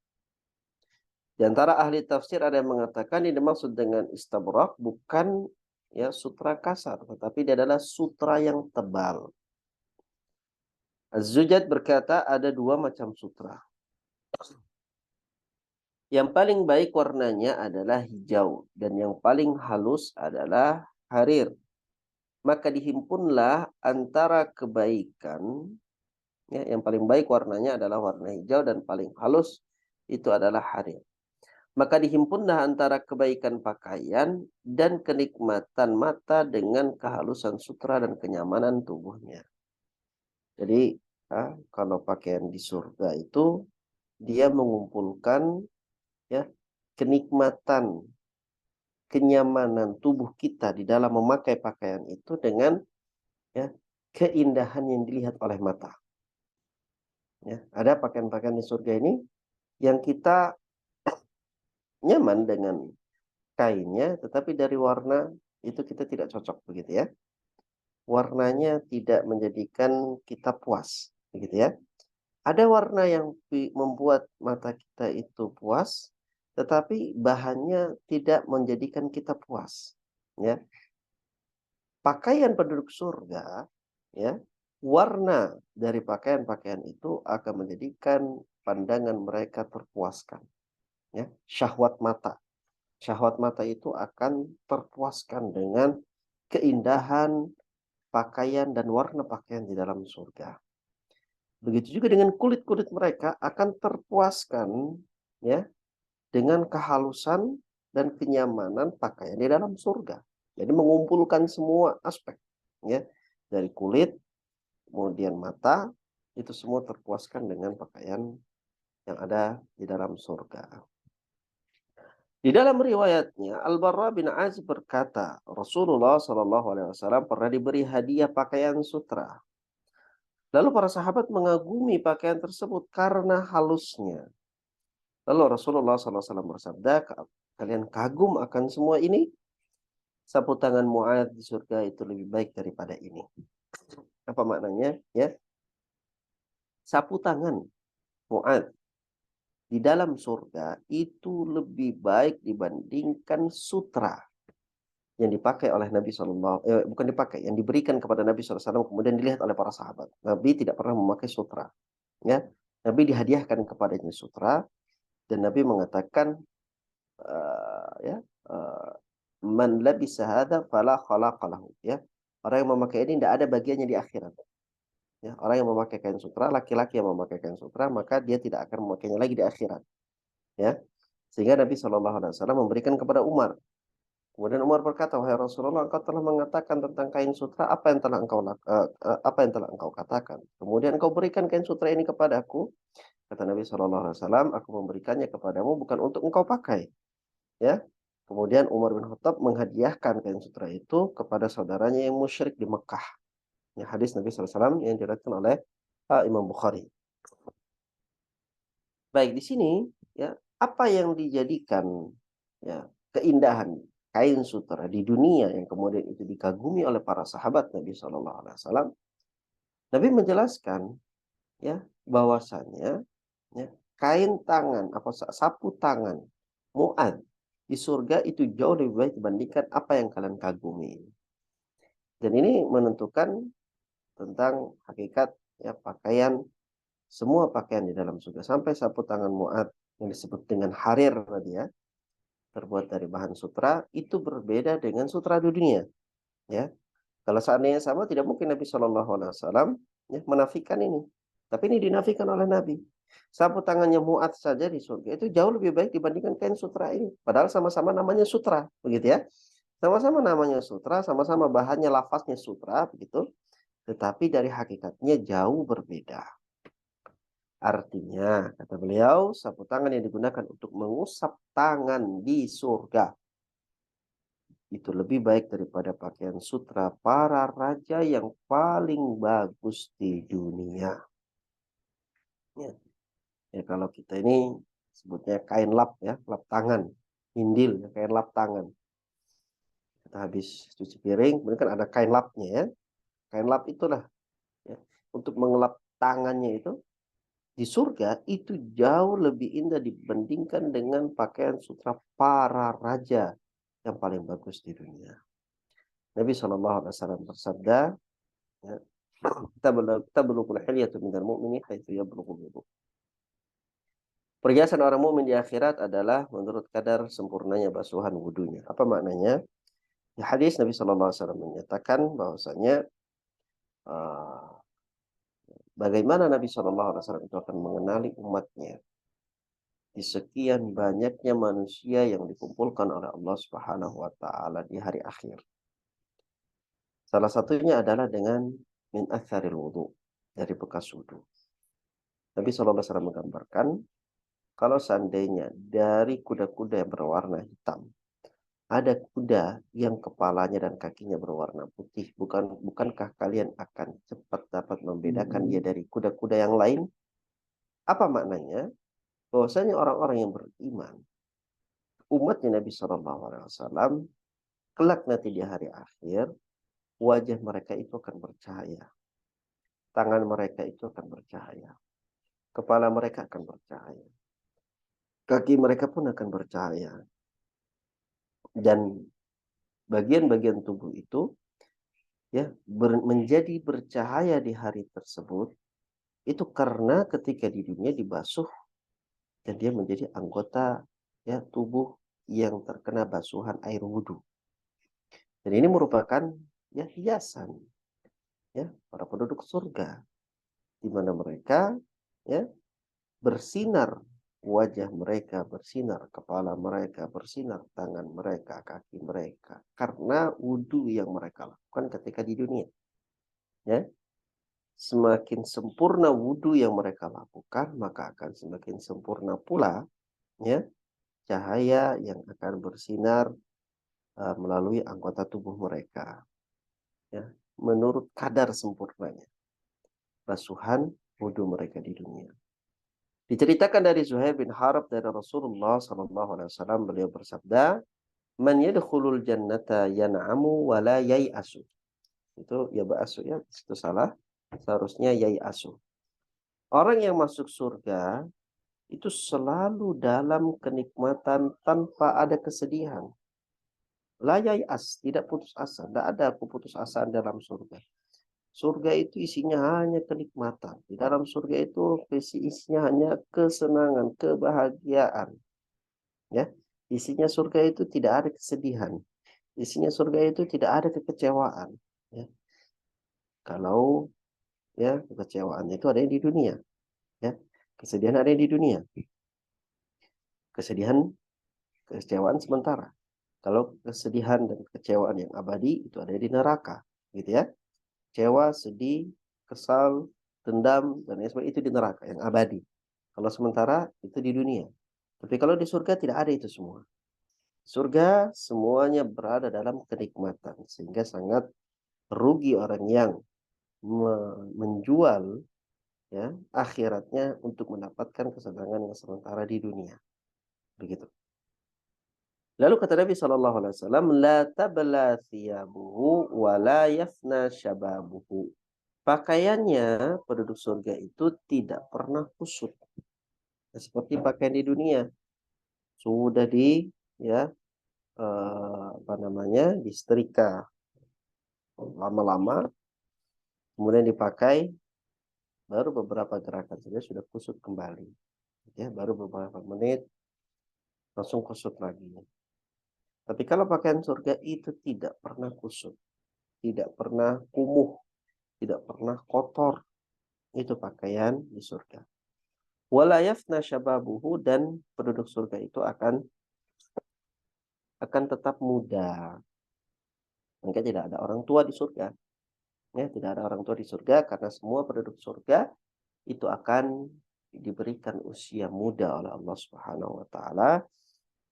Di antara ahli tafsir ada yang mengatakan ini dimaksud dengan istabrak bukan ya sutra kasar, tetapi dia adalah sutra yang tebal. Az-Zujad berkata ada dua macam sutra. Yang paling baik warnanya adalah hijau dan yang paling halus adalah harir. Maka dihimpunlah antara kebaikan, ya, yang paling baik warnanya adalah warna hijau dan paling halus itu adalah harir. Maka dihimpunlah antara kebaikan pakaian dan kenikmatan mata dengan kehalusan sutra dan kenyamanan tubuhnya. Jadi kalau pakaian di surga itu dia mengumpulkan ya kenikmatan, kenyamanan tubuh kita di dalam memakai pakaian itu dengan ya keindahan yang dilihat oleh mata. Ya, ada pakaian-pakaian di surga ini yang kita nyaman dengan kainnya, tetapi dari warna itu kita tidak cocok begitu ya. Warnanya tidak menjadikan kita puas, begitu ya. Ada warna yang membuat mata kita itu puas, tetapi bahannya tidak menjadikan kita puas. Ya, pakaian penduduk surga, ya, warna dari pakaian-pakaian itu akan menjadikan pandangan mereka terpuaskan. Ya, syahwat mata. Syahwat mata itu akan terpuaskan dengan keindahan pakaian dan warna pakaian di dalam surga. Begitu juga dengan kulit-kulit mereka akan terpuaskan ya dengan kehalusan dan kenyamanan pakaian di dalam surga. Jadi mengumpulkan semua aspek ya dari kulit kemudian mata itu semua terpuaskan dengan pakaian yang ada di dalam surga. Di dalam riwayatnya Al-Barra bin Azib berkata, Rasulullah Shallallahu Alaihi Wasallam pernah diberi hadiah pakaian sutra. Lalu para sahabat mengagumi pakaian tersebut karena halusnya. Lalu Rasulullah SAW bersabda, kalian kagum akan semua ini? Sapu tangan Mu'adz di surga itu lebih baik daripada ini. Apa maknanya? Ya, sapu tangan Mu'adz di dalam surga itu lebih baik dibandingkan sutra yang dipakai oleh Nabi SAW, bukan dipakai, yang diberikan kepada Nabi SAW kemudian dilihat oleh para sahabat. Nabi tidak pernah memakai sutra. Ya, Nabi dihadiahkan kepadanya sutra dan Nabi mengatakan ya man labisa hadza fala khalaqa lahu ya. Orang yang memakai ini tidak ada bagiannya di akhirat. Ya, orang yang memakai kain sutra, laki-laki yang memakai kain sutra, maka dia tidak akan memakainya lagi di akhirat. Ya. Sehingga Nabi Shallallahu Alaihi Wasallam memberikan kepada Umar. Kemudian Umar berkata, wahai Rasulullah, engkau telah mengatakan tentang kain sutra, apa yang telah engkau katakan? Kemudian engkau berikan kain sutra ini kepadaku. Kata Nabi Shallallahu Alaihi Wasallam, aku memberikannya kepadamu bukan untuk engkau pakai, ya. Kemudian Umar bin Khattab menghadiahkan kain sutra itu kepada saudaranya yang musyrik di Mekah. Ya, hadis Nabi SAW yang diriwayatkan oleh Imam Bukhari. Baik, di sini ya apa yang dijadikan ya keindahan kain sutra di dunia yang kemudian itu dikagumi oleh para sahabat Nabi Shallallahu Alaihi Wasallam. Nabi menjelaskan ya bahwasanya ya, kain tangan apa sapu tangan Mu'adz di surga itu jauh lebih baik dibandingkan apa yang kalian kagumi. Dan ini menentukan tentang hakikat ya pakaian, semua pakaian di dalam surga sampai sapu tangan Mu'adz yang disebut dengan harir tadi ya, terbuat dari bahan sutra itu berbeda dengan sutra di dunia ya. Kalau seandainya sama tidak mungkin Nabi Shallallahu Alaihi Wasallam ya, menafikan ini. Tapi ini dinafikan oleh Nabi. Sapu tangannya Mu'adz saja di surga itu jauh lebih baik dibandingkan kain sutra ini. Padahal sama-sama namanya sutra, begitu ya. Sama-sama namanya sutra, sama-sama bahannya lafaznya sutra, begitu. Tetapi dari hakikatnya jauh berbeda. Artinya, kata beliau, sapu tangan yang digunakan untuk mengusap tangan di surga itu lebih baik daripada pakaian sutra para raja yang paling bagus di dunia. Ya, ya kalau kita ini sebutnya kain lap ya, lap tangan, indil, ya, kain lap tangan. Kita habis cuci piring, kemudian kan ada kain lapnya ya. Kain lap itulah ya, untuk mengelap tangannya itu di surga itu jauh lebih indah dibandingkan dengan pakaian sutra para raja yang paling bagus di dunia. Nabi SAW bersabda, ya, tablugul hilyatu minal mu'mini haitsu yablugul wudu. Perhiasan orang mukmin di akhirat adalah menurut kadar sempurnanya basuhan wudunya. Apa maknanya? Di hadis Nabi SAW menyatakan bahwasanya bagaimana Nabi SAW itu akan mengenali umatnya. di sekian banyaknya manusia yang dikumpulkan oleh Allah Subhanahu wa taala di hari akhir. Salah satunya adalah dengan min atharil wudu, dari bekas wudu. Nabi SAW menggambarkan kalau seandainya dari kuda-kuda yang berwarna hitam ada kuda yang kepalanya dan kakinya berwarna putih, bukankah kalian akan cepat dapat membedakan dia dari kuda-kuda yang lain? Apa maknanya? Bahwasanya orang-orang yang beriman, umatnya Nabi SAW, kelak nanti di hari akhir, wajah mereka itu akan bercahaya, tangan mereka itu akan bercahaya, kepala mereka akan bercahaya, kaki mereka pun akan bercahaya, dan bagian-bagian tubuh itu ya menjadi bercahaya di hari tersebut itu karena ketika di dunia dibasuh dan dia menjadi anggota ya tubuh yang terkena basuhan air wudhu. Dan ini merupakan ya hiasan ya para penduduk surga di mana mereka ya bersinar, wajah mereka bersinar, kepala mereka bersinar, tangan mereka, kaki mereka karena wudhu yang mereka lakukan ketika di dunia. Ya, semakin sempurna wudhu yang mereka lakukan, maka akan semakin sempurna pula ya cahaya yang akan bersinar melalui anggota tubuh mereka. Ya, menurut kadar sempurnanya basuhan wudhu mereka di dunia. Diceritakan dari Zuhair bin Harb dari Rasulullah SAW, beliau bersabda, "Man yadkhulul jannata yan'amu wa la yai'asu." Itu ya ba'asu ya, itu salah. Seharusnya yai'asu. Orang yang masuk surga itu selalu dalam kenikmatan tanpa ada kesedihan. La yai'as, tidak putus asa, tidak ada keputusasaan dalam surga. Surga itu isinya hanya kenikmatan. Di dalam surga itu isinya hanya kesenangan, kebahagiaan. Ya, isinya surga itu tidak ada kesedihan. Isinya surga itu tidak ada kekecewaan. Ya, kalau ya kekecewaan itu ada di dunia. Ya, kesedihan ada di dunia. Kesedihan, kekecewaan sementara. Kalau kesedihan dan kekecewaan yang abadi itu ada di neraka, gitu ya. Kecewa, sedih, kesal, dendam, dan lain sebagainya itu di neraka yang abadi. Kalau sementara itu di dunia. Tapi kalau di surga tidak ada itu semua. Surga semuanya berada dalam kenikmatan. Sehingga sangat rugi orang yang menjual ya akhiratnya untuk mendapatkan kesenangan yang sementara di dunia. Begitu. Lalu kata Nabi SAW, la tabla thiyabuhu wa la yafna syababuhu. Pakaiannya penduduk surga itu tidak pernah kusut. Seperti pakaian di dunia. Sudah ya apa namanya disetrika lama-lama, kemudian dipakai, baru beberapa gerakan saja sudah kusut kembali. Ya, baru beberapa menit langsung kusut lagi. Tapi kalau pakaian surga itu tidak pernah kusut, tidak pernah kumuh, tidak pernah kotor. Itu pakaian di surga. Wala yafna syababuhu, dan penduduk surga itu akan tetap muda. Mungkin tidak ada orang tua di surga. Ya, tidak ada orang tua di surga karena semua penduduk surga itu akan diberikan usia muda oleh Allah Subhanahu wa taala.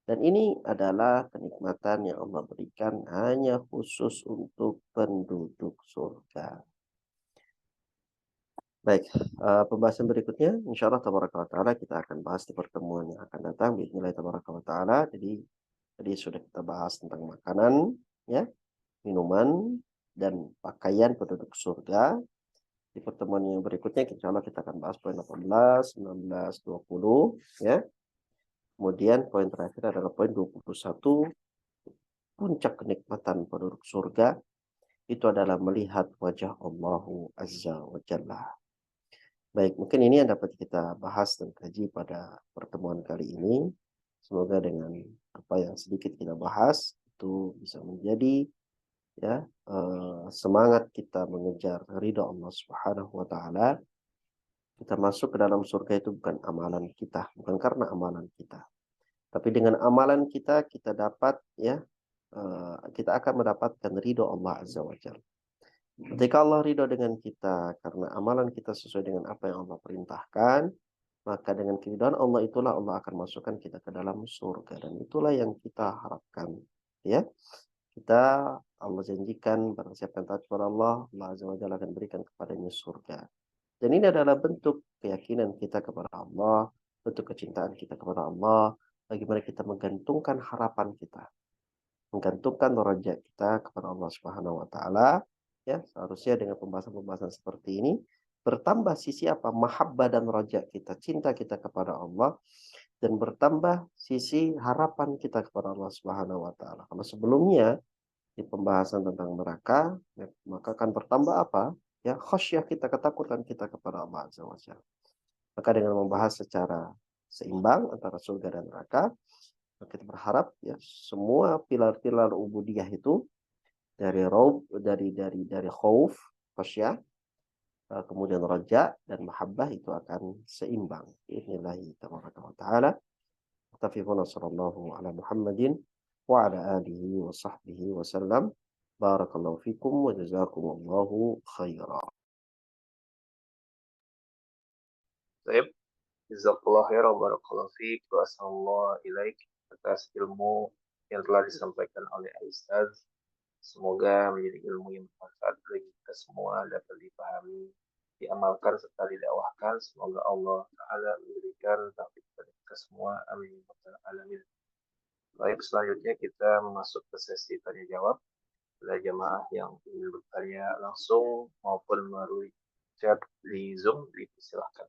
Dan ini adalah kenikmatan yang Allah berikan hanya khusus untuk penduduk surga. Baik, pembahasan berikutnya insyaallah tabaraka wa taala kita akan bahas di pertemuan yang akan datang bismillah tabaraka wa taala. Jadi tadi sudah kita bahas tentang makanan, ya, minuman, dan pakaian penduduk surga. Di pertemuan yang berikutnya insyaallah kita akan bahas poin 18, 19, 20, ya. Kemudian poin terakhir adalah poin 21, puncak kenikmatan penduduk surga itu adalah melihat wajah Allahu Azza wa Jalla. Baik, mungkin ini yang dapat kita bahas dan kaji pada pertemuan kali ini. Semoga dengan apa yang sedikit kita bahas itu bisa menjadi ya semangat kita mengejar ridha Allah Subhanahu wa taala Kita masuk ke dalam surga itu bukan amalan kita, bukan karena amalan kita. Tapi dengan amalan kita, kita dapat ya, kita akan mendapatkan ridho Allah Azza wa Jalla. Ketika Allah ridho dengan kita karena amalan kita sesuai dengan apa yang Allah perintahkan, maka dengan keridhaan Allah itulah Allah akan masukkan kita ke dalam surga, dan itulah yang kita harapkan. Ya, kita Allah janjikan barang siapa yang taat kepada Allah, Allah Azza wa Jalla akan berikan kepadanya surga. Dan ini adalah bentuk keyakinan kita kepada Allah, bentuk kecintaan kita kepada Allah, bagaimana kita menggantungkan harapan kita, menggantungkan roja kita kepada Allah Subhanahu wa taala. Ya, seharusnya dengan pembahasan-pembahasan seperti ini bertambah sisi apa? Mahabbah dan roja kita, cinta kita kepada Allah, dan bertambah sisi harapan kita kepada Allah Subhanahu wa taala. Kalau sebelumnya di pembahasan tentang neraka, ya, maka akan bertambah apa? Ya, khasyah kita, ketakutan kita kepada Allah Azza wa Jalla. Maka dengan membahas secara seimbang antara surga dan neraka, kita berharap ya semua pilar-pilar ubudiyah itu dari khauf, khasyah, kemudian raja dan mahabbah itu akan seimbang. Bismillahirrahmanirrahim. Tabaraka wa taala. Tafifuna sallallahu ala Muhammadin wa ala alihi wa sahbihi wa sallam. Barakallahu fikum wa jazakumullahu khairan. Baik, jazakallah khairan barakallahu fiik wa assalamualaikum ilaik atas ilmu yang telah disampaikan oleh Ustaz. Semoga menjadi ilmu yang bermanfaat bagi kita semua, dapat dipahami, diamalkan serta didakwahkan. Semoga Allah Ta'ala memberikan taufik kepada kita semua. Amin. Alamin. Baik, selanjutnya kita masuk ke sesi tanya jawab. Ada jamaah yang ingin bertanya langsung maupun melalui chat di Zoom, dipersilahkan.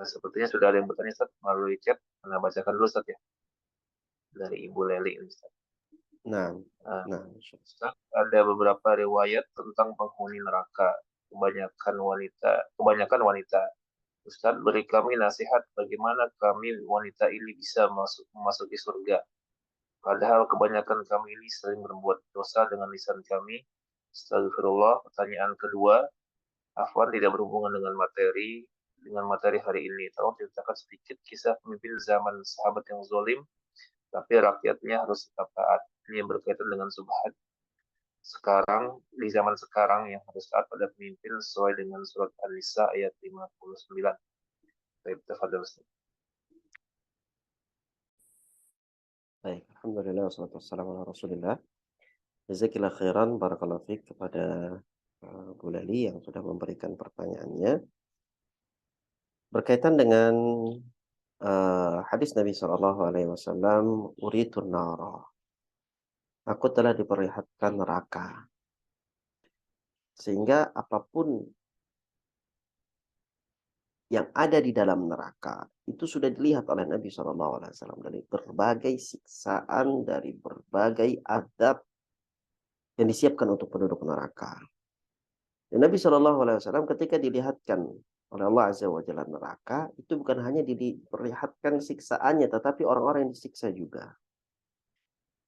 Sepertinya sudah ada yang bertanya, Ustaz, melalui chat. Anda bacakan dulu, Ustaz, ya. Dari Ibu Leli, Ustaz. Nah, Ustaz, ada beberapa riwayat tentang penghuni neraka. Kebanyakan wanita. Ustaz, beri kami nasihat bagaimana kami wanita ini bisa memasuki surga. Padahal kebanyakan kami ini sering berbuat dosa dengan lisan kami. Astagfirullah. Pertanyaan kedua, Afwan, tidak berhubungan dengan materi hari ini. Tolong ceritakan sedikit kisah pemimpin zaman sahabat yang zalim, tapi rakyatnya harus tetap taat. Ini yang berkaitan dengan subhat di zaman sekarang yang harus taat pada pemimpin sesuai dengan surat An-Nisa ayat 59. Baik, tafadhol, Ustaz. baik. Alhamdulillah wassalatu wassalamu ala Rasulillah. Jazakillah khairan, barakallahu fiik kepada Bu Lali yang sudah memberikan pertanyaannya berkaitan dengan hadis Nabi Shallallahu Alaihi Wasallam, uritun nara. Aku telah diperlihatkan neraka, sehingga apapun yang ada di dalam neraka itu sudah dilihat oleh Nabi Shallallahu Alaihi Wasallam, dari berbagai siksaan, dari berbagai adab yang disiapkan untuk penduduk neraka. Dan Nabi Shallallahu Alaihi Wasallam ketika dilihatkan oleh Allah Azza wa Jalla neraka, itu bukan hanya diperlihatkan siksaannya, tetapi orang-orang yang disiksa juga.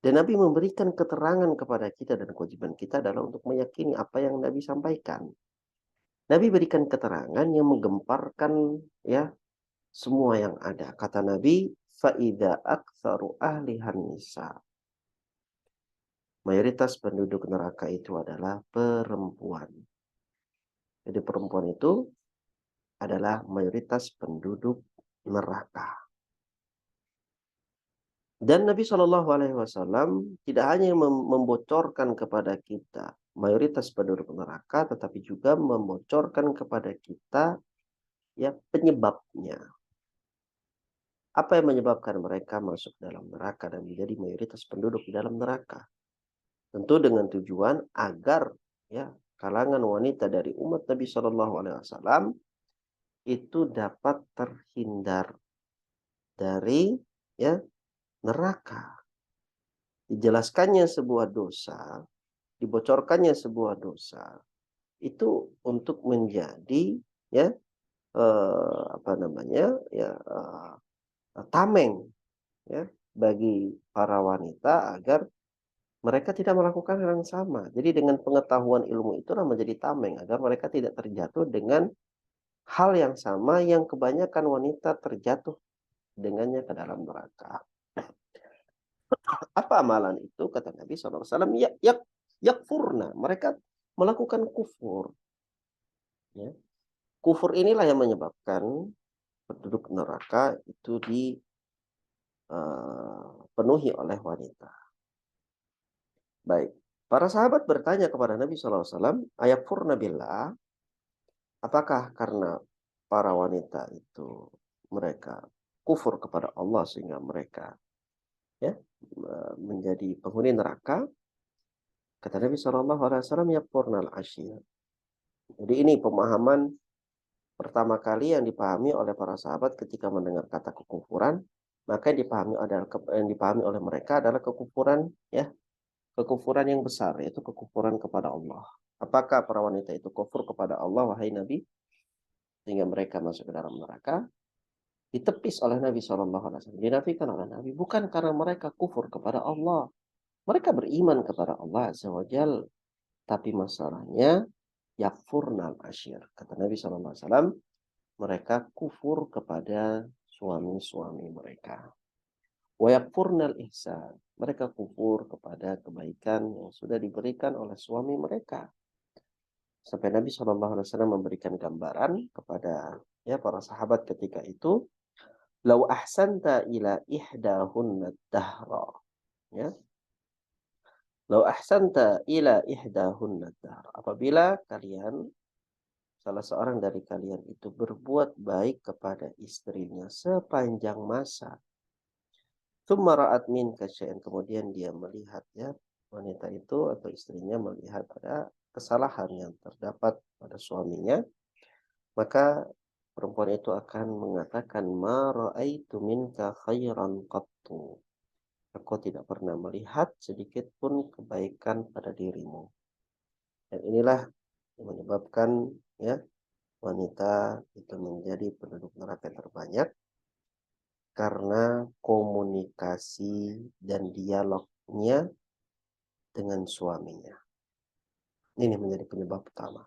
Dan Nabi memberikan keterangan kepada kita, dan kewajiban kita adalah untuk meyakini apa yang Nabi sampaikan. Nabi berikan keterangan yang menggemparkan ya semua yang ada. Kata Nabi, faida aktsaru ahlihan nisa. Mayoritas penduduk neraka itu adalah perempuan. Jadi perempuan itu adalah mayoritas penduduk neraka. Dan Nabi Shallallahu Alaihi Wasallam tidak hanya membocorkan kepada kita mayoritas penduduk neraka, tetapi juga membocorkan kepada kita ya penyebabnya. Apa yang menyebabkan mereka masuk dalam neraka dan menjadi mayoritas penduduk di dalam neraka? Tentu dengan tujuan agar ya kalangan wanita dari umat Nabi Shallallahu Alaihi Wasallam itu dapat terhindar dari ya neraka. dijelaskannya sebuah dosa, dibocorkannya sebuah dosa, itu untuk menjadi ya apa namanya ya tameng ya bagi para wanita agar mereka tidak melakukan hal yang sama. Jadi dengan pengetahuan ilmu itulah menjadi tameng agar mereka tidak terjatuh dengan hal yang sama yang kebanyakan wanita terjatuh dengannya ke dalam neraka. Apa amalan itu? Kata Nabi SAW, yakfurna. Mereka melakukan kufur. Ya. Kufur inilah yang menyebabkan penduduk neraka itu dipenuhi oleh wanita. Baik. Para sahabat bertanya kepada Nabi SAW, ayakfurna billah, apakah karena para wanita itu mereka kufur kepada Allah sehingga mereka ya menjadi penghuni neraka? Kata Nabi SAW, yakfurnal ashir. Jadi ini pemahaman pertama kali yang dipahami oleh para sahabat ketika mendengar kata kekufuran, maka yang dipahami oleh mereka adalah kekufuran ya, kekufuran yang besar, yaitu kekufuran kepada Allah. Apakah para wanita itu kufur kepada Allah, wahai Nabi, sehingga mereka masuk ke dalam neraka? Ditepis oleh Nabi SAW, dinafikan oleh Nabi, bukan karena mereka kufur kepada Allah. Mereka beriman kepada Allah Azza wa Jal, tapi masalahnya yakfurnal ashir. Kata Nabi SAW, mereka kufur kepada suami-suami mereka. Wa yakfurnal ihsan. Mereka kufur kepada kebaikan yang sudah diberikan oleh suami mereka. Sampai Nabi SAW memberikan gambaran kepada ya para sahabat ketika itu, lau ahsanta ila ihdahunna dahra. Ya. Lau ahsanta ila ihdahunna dahra. Apabila kalian, salah seorang dari kalian itu berbuat baik kepada istrinya sepanjang masa. Tsumma ra'at minka syai'an, kemudian dia melihat ya wanita itu atau istrinya melihat ada kesalahan yang terdapat pada suaminya, maka perempuan itu akan mengatakan ma ra'aitu minka khairan qattu. Aku tidak pernah melihat sedikit pun kebaikan pada dirimu. Dan inilah yang menyebabkan ya wanita itu menjadi penduduk neraka terbanyak karena komunikasi dan dialognya dengan suaminya. Ini menjadi penyebab utama.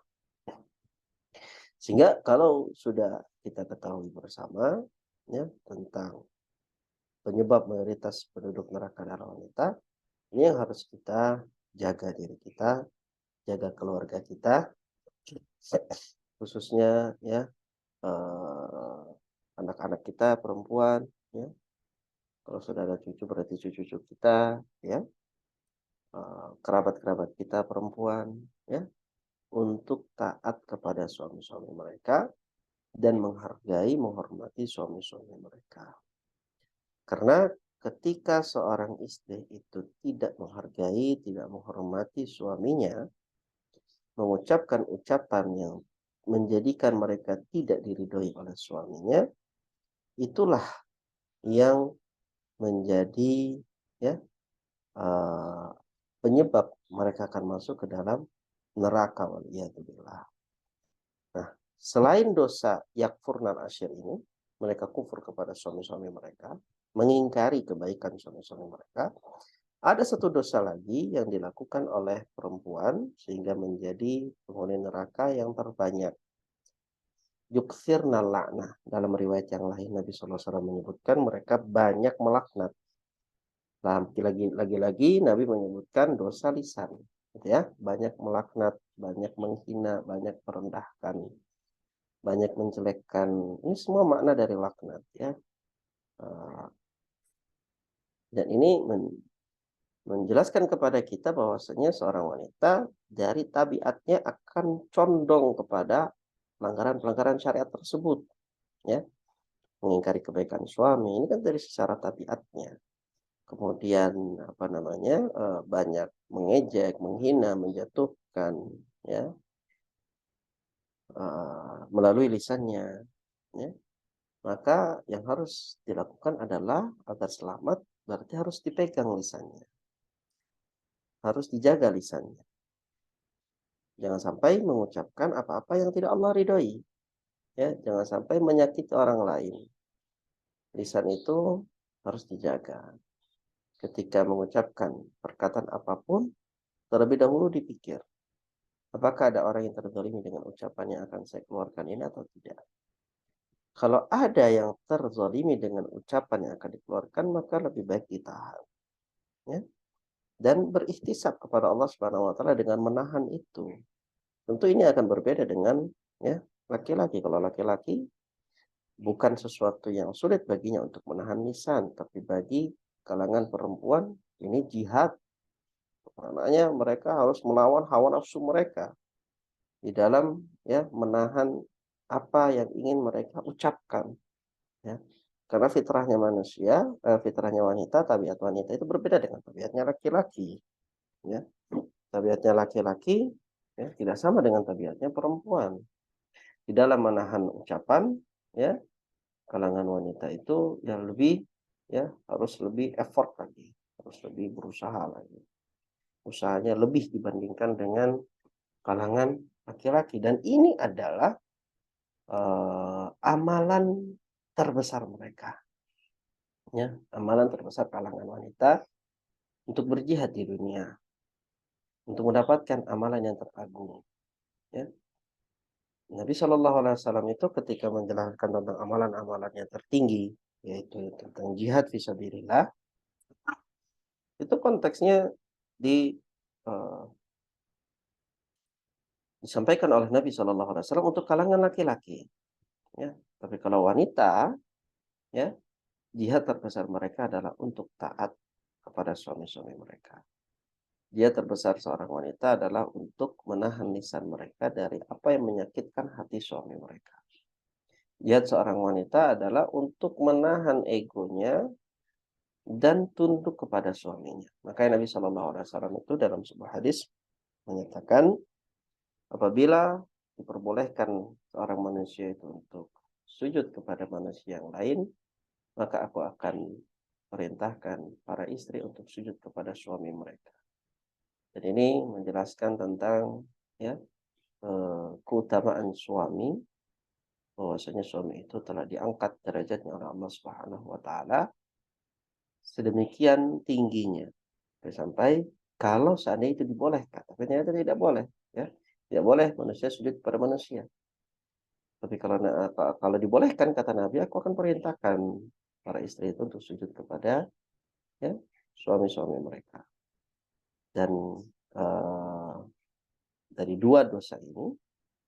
Sehingga kalau sudah kita ketahui bersama ya tentang penyebab mayoritas penduduk neraka adalah wanita, ini yang harus kita jaga diri kita, jaga keluarga kita, khususnya ya anak-anak kita perempuan, ya. Kalau sudah ada cucu berarti cucu-cucu kita, ya. Kerabat-kerabat kita perempuan, ya, untuk taat kepada suami-suami mereka dan menghargai, menghormati suami-suami mereka. Karena ketika seorang istri itu tidak menghargai, tidak menghormati suaminya, mengucapkan ucapan yang menjadikan mereka tidak diridhoi oleh suaminya, itulah yang menjadi ya penyebab mereka akan masuk ke dalam neraka waliyadzubillah. Nah, selain dosa yakfurnal asyir ini, mereka kufur kepada suami-suami mereka, mengingkari kebaikan suami-suami mereka, ada satu dosa lagi yang dilakukan oleh perempuan sehingga menjadi penghuni neraka yang terbanyak. Yukthirnal la'nah. Dalam riwayat yang lain Nabi SAW menyebutkan mereka banyak melaknat. Lagi-lagi Nabi menyebutkan dosa lisan, gitu ya, banyak melaknat, banyak menghina, banyak merendahkan, banyak menjelekkan. Ini semua makna dari laknat, ya. Dan ini menjelaskan kepada kita bahwasanya seorang wanita dari tabiatnya akan condong kepada pelanggaran-pelanggaran syariat tersebut, ya, mengingkari kebaikan suami. Ini kan dari secara tabiatnya. Kemudian apa namanya banyak mengejek, menghina, menjatuhkan, ya melalui lisannya, ya. Maka yang harus dilakukan adalah agar selamat berarti harus dipegang lisannya, harus dijaga lisannya. Jangan sampai mengucapkan apa-apa yang tidak Allah ridhoi. Ya, jangan sampai menyakiti orang lain. Lisan itu harus dijaga. Ketika mengucapkan perkataan apapun, terlebih dahulu dipikir, apakah ada orang yang terzalimi dengan ucapan yang akan saya keluarkan ini atau tidak. Kalau ada yang terzalimi dengan ucapan yang akan dikeluarkan, maka lebih baik ditahan. Ya? Dan berikhtisab kepada Allah Subhanahu wa taala dengan menahan itu. Tentu ini akan berbeda dengan ya laki-laki. Kalau laki-laki bukan sesuatu yang sulit baginya untuk menahan lisan, tapi bagi kalangan perempuan ini jihad. Maknanya mereka harus melawan hawa nafsu mereka di dalam ya menahan apa yang ingin mereka ucapkan ya. Karena fitrahnya manusia, fitrahnya wanita, tabiat wanita itu berbeda dengan tabiatnya laki-laki ya. Tabiatnya laki-laki ya tidak sama dengan tabiatnya perempuan. Di dalam menahan ucapan ya, kalangan wanita itu yang lebih ya harus lebih effort lagi, harus lebih berusaha lagi. Usahanya lebih dibandingkan dengan kalangan laki-laki, dan ini adalah amalan terbesar mereka ya, amalan terbesar kalangan wanita untuk berjihad di dunia, untuk mendapatkan amalan yang teragung ya. Nabi Shallallahu Alaihi Wasallam itu ketika menjelaskan tentang amalan-amalan yang tertinggi, yaitu tentang jihad fisabilillah, itu konteksnya di uh, disampaikan oleh Nabi Shallallahu Alaihi Wasallam untuk kalangan laki-laki ya. Tapi kalau wanita ya, jihad terbesar mereka adalah untuk taat kepada suami-suami mereka. Jihad terbesar seorang wanita adalah untuk menahan lisan mereka dari apa yang menyakitkan hati suami mereka. Jihad seorang wanita adalah untuk menahan egonya dan tunduk kepada suaminya. Makanya Nabi Shallallahu Alaihi Wasallam itu dalam sebuah hadis menyatakan, apabila diperbolehkan seorang manusia itu untuk sujud kepada manusia yang lain, maka aku akan perintahkan para istri untuk sujud kepada suami mereka. Dan ini menjelaskan tentang ya keutamaan suami, bahwasanya suami itu telah diangkat derajatnya oleh Allah Subhanahu wa taala sedemikian tingginya. Sampai kalau seandainya itu dibolehkan, tapi ternyata tidak boleh ya. Tidak boleh manusia sujud kepada manusia. Tapi kalau dibolehkan, kata Nabi, aku akan perintahkan para istri itu untuk sujud kepada ya suami-suami mereka. Dan dari dua dosa ini,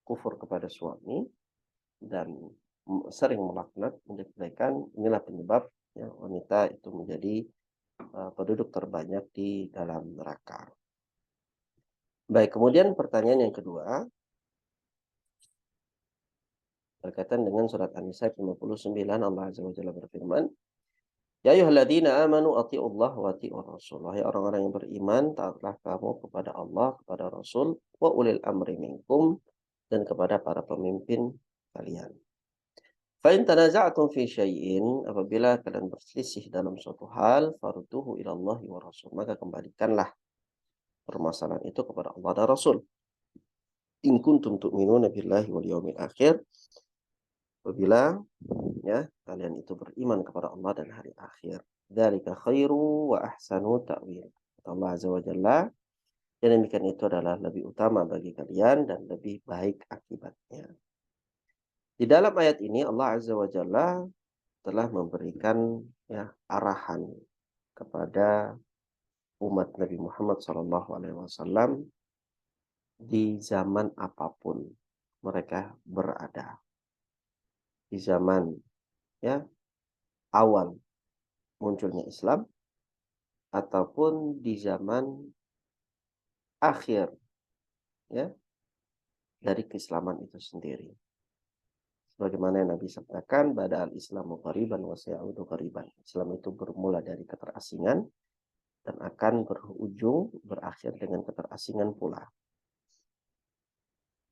kufur kepada suami dan sering melaknat, menjelekkan, inilah penyebab ya, wanita itu menjadi penduduk terbanyak di dalam neraka. Baik, kemudian pertanyaan yang kedua berkaitan dengan surat An-Nisa 59. Allah Azza wa Jalla berfirman, ya ayyuhalladzina amanu athi'ullaha wa athi'ur rasul. Wahai orang-orang yang beriman, taatlah kamu kepada Allah, kepada Rasul, wa ulil amri minkum, dan kepada para pemimpin kalian. Fa in tanaza'tum fi syai'in, apabila kalian berselisih dalam suatu hal, farudduhu ila Allahi wa Rasul, maka kembalikanlah permasalahan itu kepada Allah dan Rasul. In kuntum tu'minuna billahi wal yawmil akhir, apabila ya kalian itu beriman kepada Allah dan hari akhir. Dzalika khairu wa ahsanu ta'wil. Allah Azza wa Jalla, dan demikian itu adalah lebih utama bagi kalian dan lebih baik akibatnya. Di dalam ayat ini Allah Azza wa Jalla telah memberikan ya arahan kepada umat Nabi Muhammad SAW di zaman apapun mereka berada. Di zaman ya awal munculnya Islam ataupun di zaman akhir ya dari keislaman itu sendiri. Sebagaimana yang Nabi sabdakan, bada'al Islamu qariban wa sayaudu qariban. Islam itu bermula dari keterasingan dan akan berakhir dengan keterasingan pula.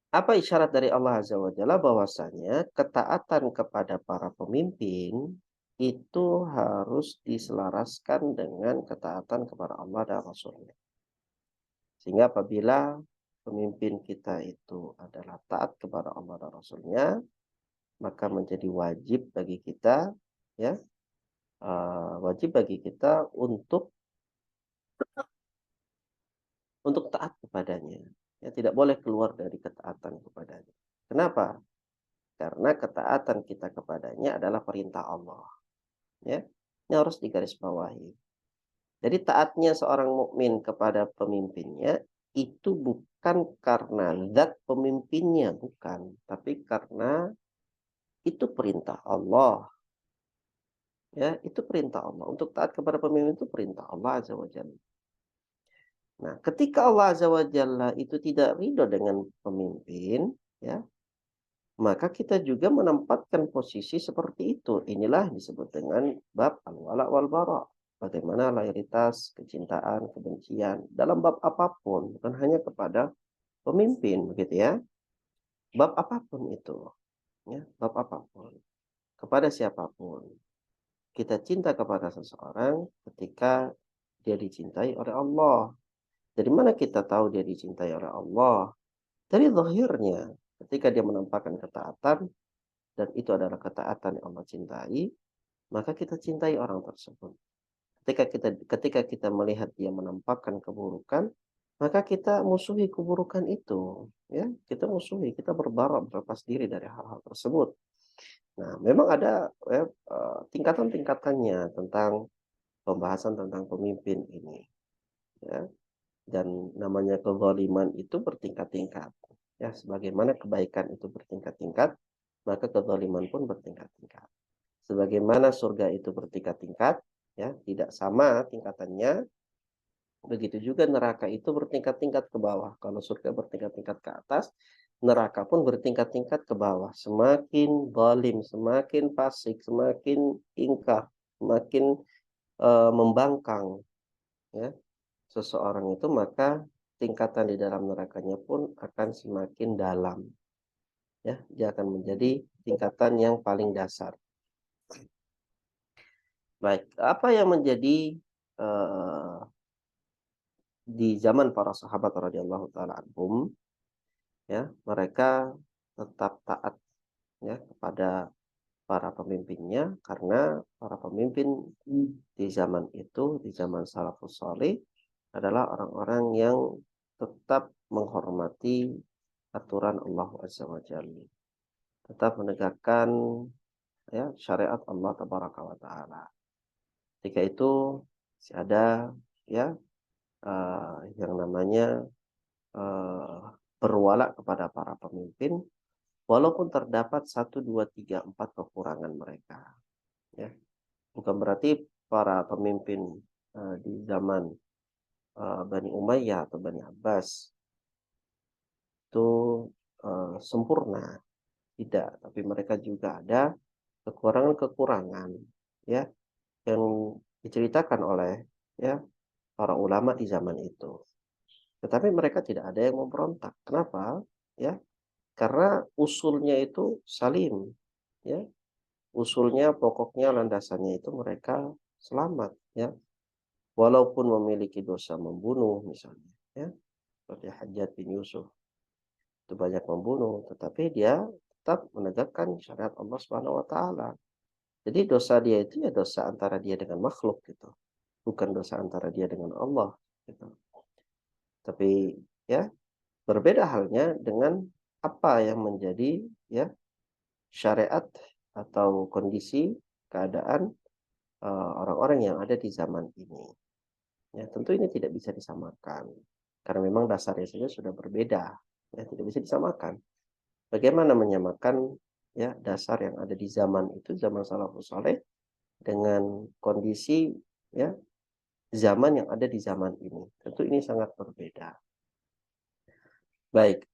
Apa isyarat dari Allah Azza wa Jalla bahwasanya ketaatan kepada para pemimpin itu harus diselaraskan dengan ketaatan kepada Allah dan Rasulnya. Sehingga apabila pemimpin kita itu adalah taat kepada Allah dan Rasulnya, maka menjadi wajib bagi kita, ya, wajib bagi kita untuk taat kepadanya. Ya, tidak boleh keluar dari ketaatan kepadanya. Kenapa? Karena ketaatan kita kepadanya adalah perintah Allah. Ya, ini harus digarisbawahi. Jadi taatnya seorang mukmin kepada pemimpinnya itu bukan karena zat pemimpinnya, bukan, tapi karena itu perintah Allah. Ya, itu perintah Allah. Untuk taat kepada pemimpin itu perintah Allah Azza wa Jalla. Nah, ketika Allah Azza wa Jalla itu tidak ridho dengan pemimpin, ya, maka kita juga menempatkan posisi seperti itu. Inilah disebut dengan bab al-wala wal bara. Bagaimana loyalitas, kecintaan, kebencian dalam bab apapun, bukan hanya kepada pemimpin, begitu ya. Bab apapun itu, ya, bab apapun, kepada siapapun. Kita cinta kepada seseorang ketika dia dicintai oleh Allah. Dari mana kita tahu dia dicintai oleh Allah? Dari zahirnya. Ketika dia menampakkan ketaatan, dan itu adalah ketaatan yang Allah cintai, maka kita cintai orang tersebut. Ketika kita melihat dia menampakkan keburukan, maka kita musuhi keburukan itu. Ya, kita musuhi, kita berlepas diri dari hal-hal tersebut. Nah, memang ada ya, tingkatan-tingkatannya tentang pembahasan tentang pemimpin ini. Ya. Dan namanya kezaliman itu bertingkat-tingkat. Ya, sebagaimana kebaikan itu bertingkat-tingkat, maka kezaliman pun bertingkat-tingkat. Sebagaimana surga itu bertingkat-tingkat, ya, tidak sama tingkatannya, begitu juga neraka itu bertingkat-tingkat ke bawah. Kalau surga bertingkat-tingkat ke atas, neraka pun bertingkat-tingkat ke bawah. Semakin zalim, semakin fasik, semakin ingkar, semakin membangkang, ya, seseorang itu, maka tingkatan di dalam nerakanya pun akan semakin dalam. Ya, dia akan menjadi tingkatan yang paling dasar. Baik, apa yang menjadi di zaman para sahabat radhiyallahu taala anhum, ya, mereka tetap taat, ya, kepada para pemimpinnya, karena para pemimpin di zaman itu, di zaman salafus saleh, adalah orang-orang yang tetap menghormati aturan Allah Azza wa Jalla, tetap menegakkan, ya, syariat Allah Tabaraka wa Ta'ala. Ketika itu masih ada, ya, yang namanya berwala kepada para pemimpin, walaupun terdapat 1, 2, 3, 4 kekurangan mereka. Ya. Bukan berarti para pemimpin di zaman Bani Umayyah atau Bani Abbas itu sempurna, tidak, tapi mereka juga ada kekurangan-kekurangan, ya, yang diceritakan oleh, ya, para ulama di zaman itu. Tetapi mereka tidak ada yang memberontak. Kenapa? Ya, karena usulnya itu salim, ya. Usulnya, pokoknya, landasannya itu mereka selamat, ya. Walaupun memiliki dosa membunuh misalnya, ya. Seperti Hajjaj bin Yusuf. Itu banyak membunuh, tetapi dia tetap menegakkan syariat Allah Subhanahu wa taala. Jadi dosa dia itu ya dosa antara dia dengan makhluk gitu. Bukan dosa antara dia dengan Allah gitu. Tapi ya berbeda halnya dengan apa yang menjadi, ya, syariat atau kondisi keadaan orang-orang yang ada di zaman ini. Ya, tentu ini tidak bisa disamakan karena memang dasarnya saja sudah berbeda. Ya, tidak bisa disamakan. Bagaimana menyamakan, ya, dasar yang ada di zaman itu, zaman salafus saleh, dengan kondisi, ya, zaman yang ada di zaman ini. Tentu ini sangat berbeda. Baik.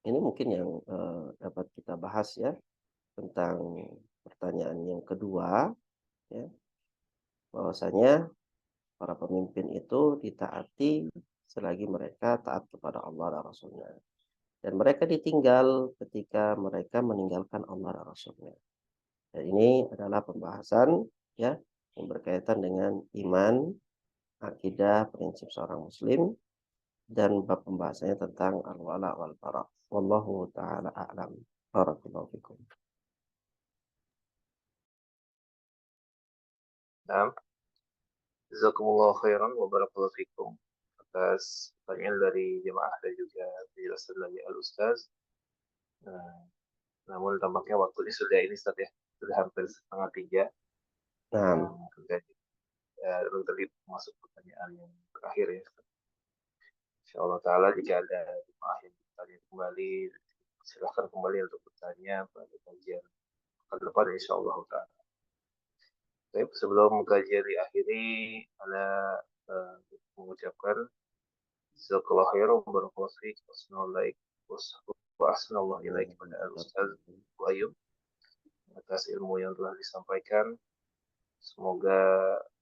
Ini mungkin yang dapat kita bahas, ya, tentang pertanyaan yang kedua, ya, bahwasanya para pemimpin itu ditaati selagi mereka taat kepada Allah dan Rasulnya. Dan mereka ditinggal ketika mereka meninggalkan Allah dan Rasulnya. Dan ini adalah pembahasan, ya, yang berkaitan dengan iman, akidah, prinsip seorang muslim, dan bab pembahasannya tentang al-wala wal bara. Wallahu taala a'lam. Barakallahu fikum. Nah, jazakumullah khairan wa barakallahu fikum atas pertanyaan dari jemaah dan juga penjelasan dari Al-Ustaz. Nah, namun tampaknya waktunya sudah ini Ustaz ya, sudah hampir 2:30. Nah, Tadi masuk pertanyaan yang terakhir ya. Insyaallah taala jika ada jemaah yang bertanya kembali, silahkan kembali untuk bertanya pada kajian ke depan insyaallah taala. Baik, sebelum kajian diakhiri, ana mengucapkan jazakallahu khairan wa barakallahu fiik wa ahsanallahu ilaik kepada Al-Ustaz Bu Ayub atas ilmu yang telah disampaikan. Semoga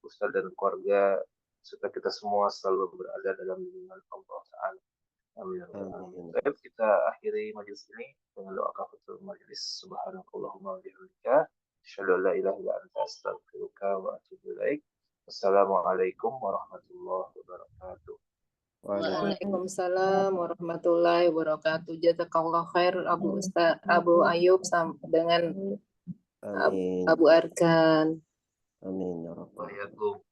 Ustaz dan keluarga serta kita semua selalu berada dalam lindungan Allah Ta'ala. Amin. Baik, kita akhiri majelis ini dengan doa kafatul majelis. Subhanakallahumma wa bihamdika asyhadu an la ilaha illa anta astaghfiruka wa atubu ilaik. Wassalamualaikum warahmatullahi wabarakatuh. Waalaikumsalam warahmatullahi wabarakatuh. Jazakallah khair Abu Ayub dengan Amin. Abu Arkan. Amin ya rabbal alamin. Waalaikumsalam.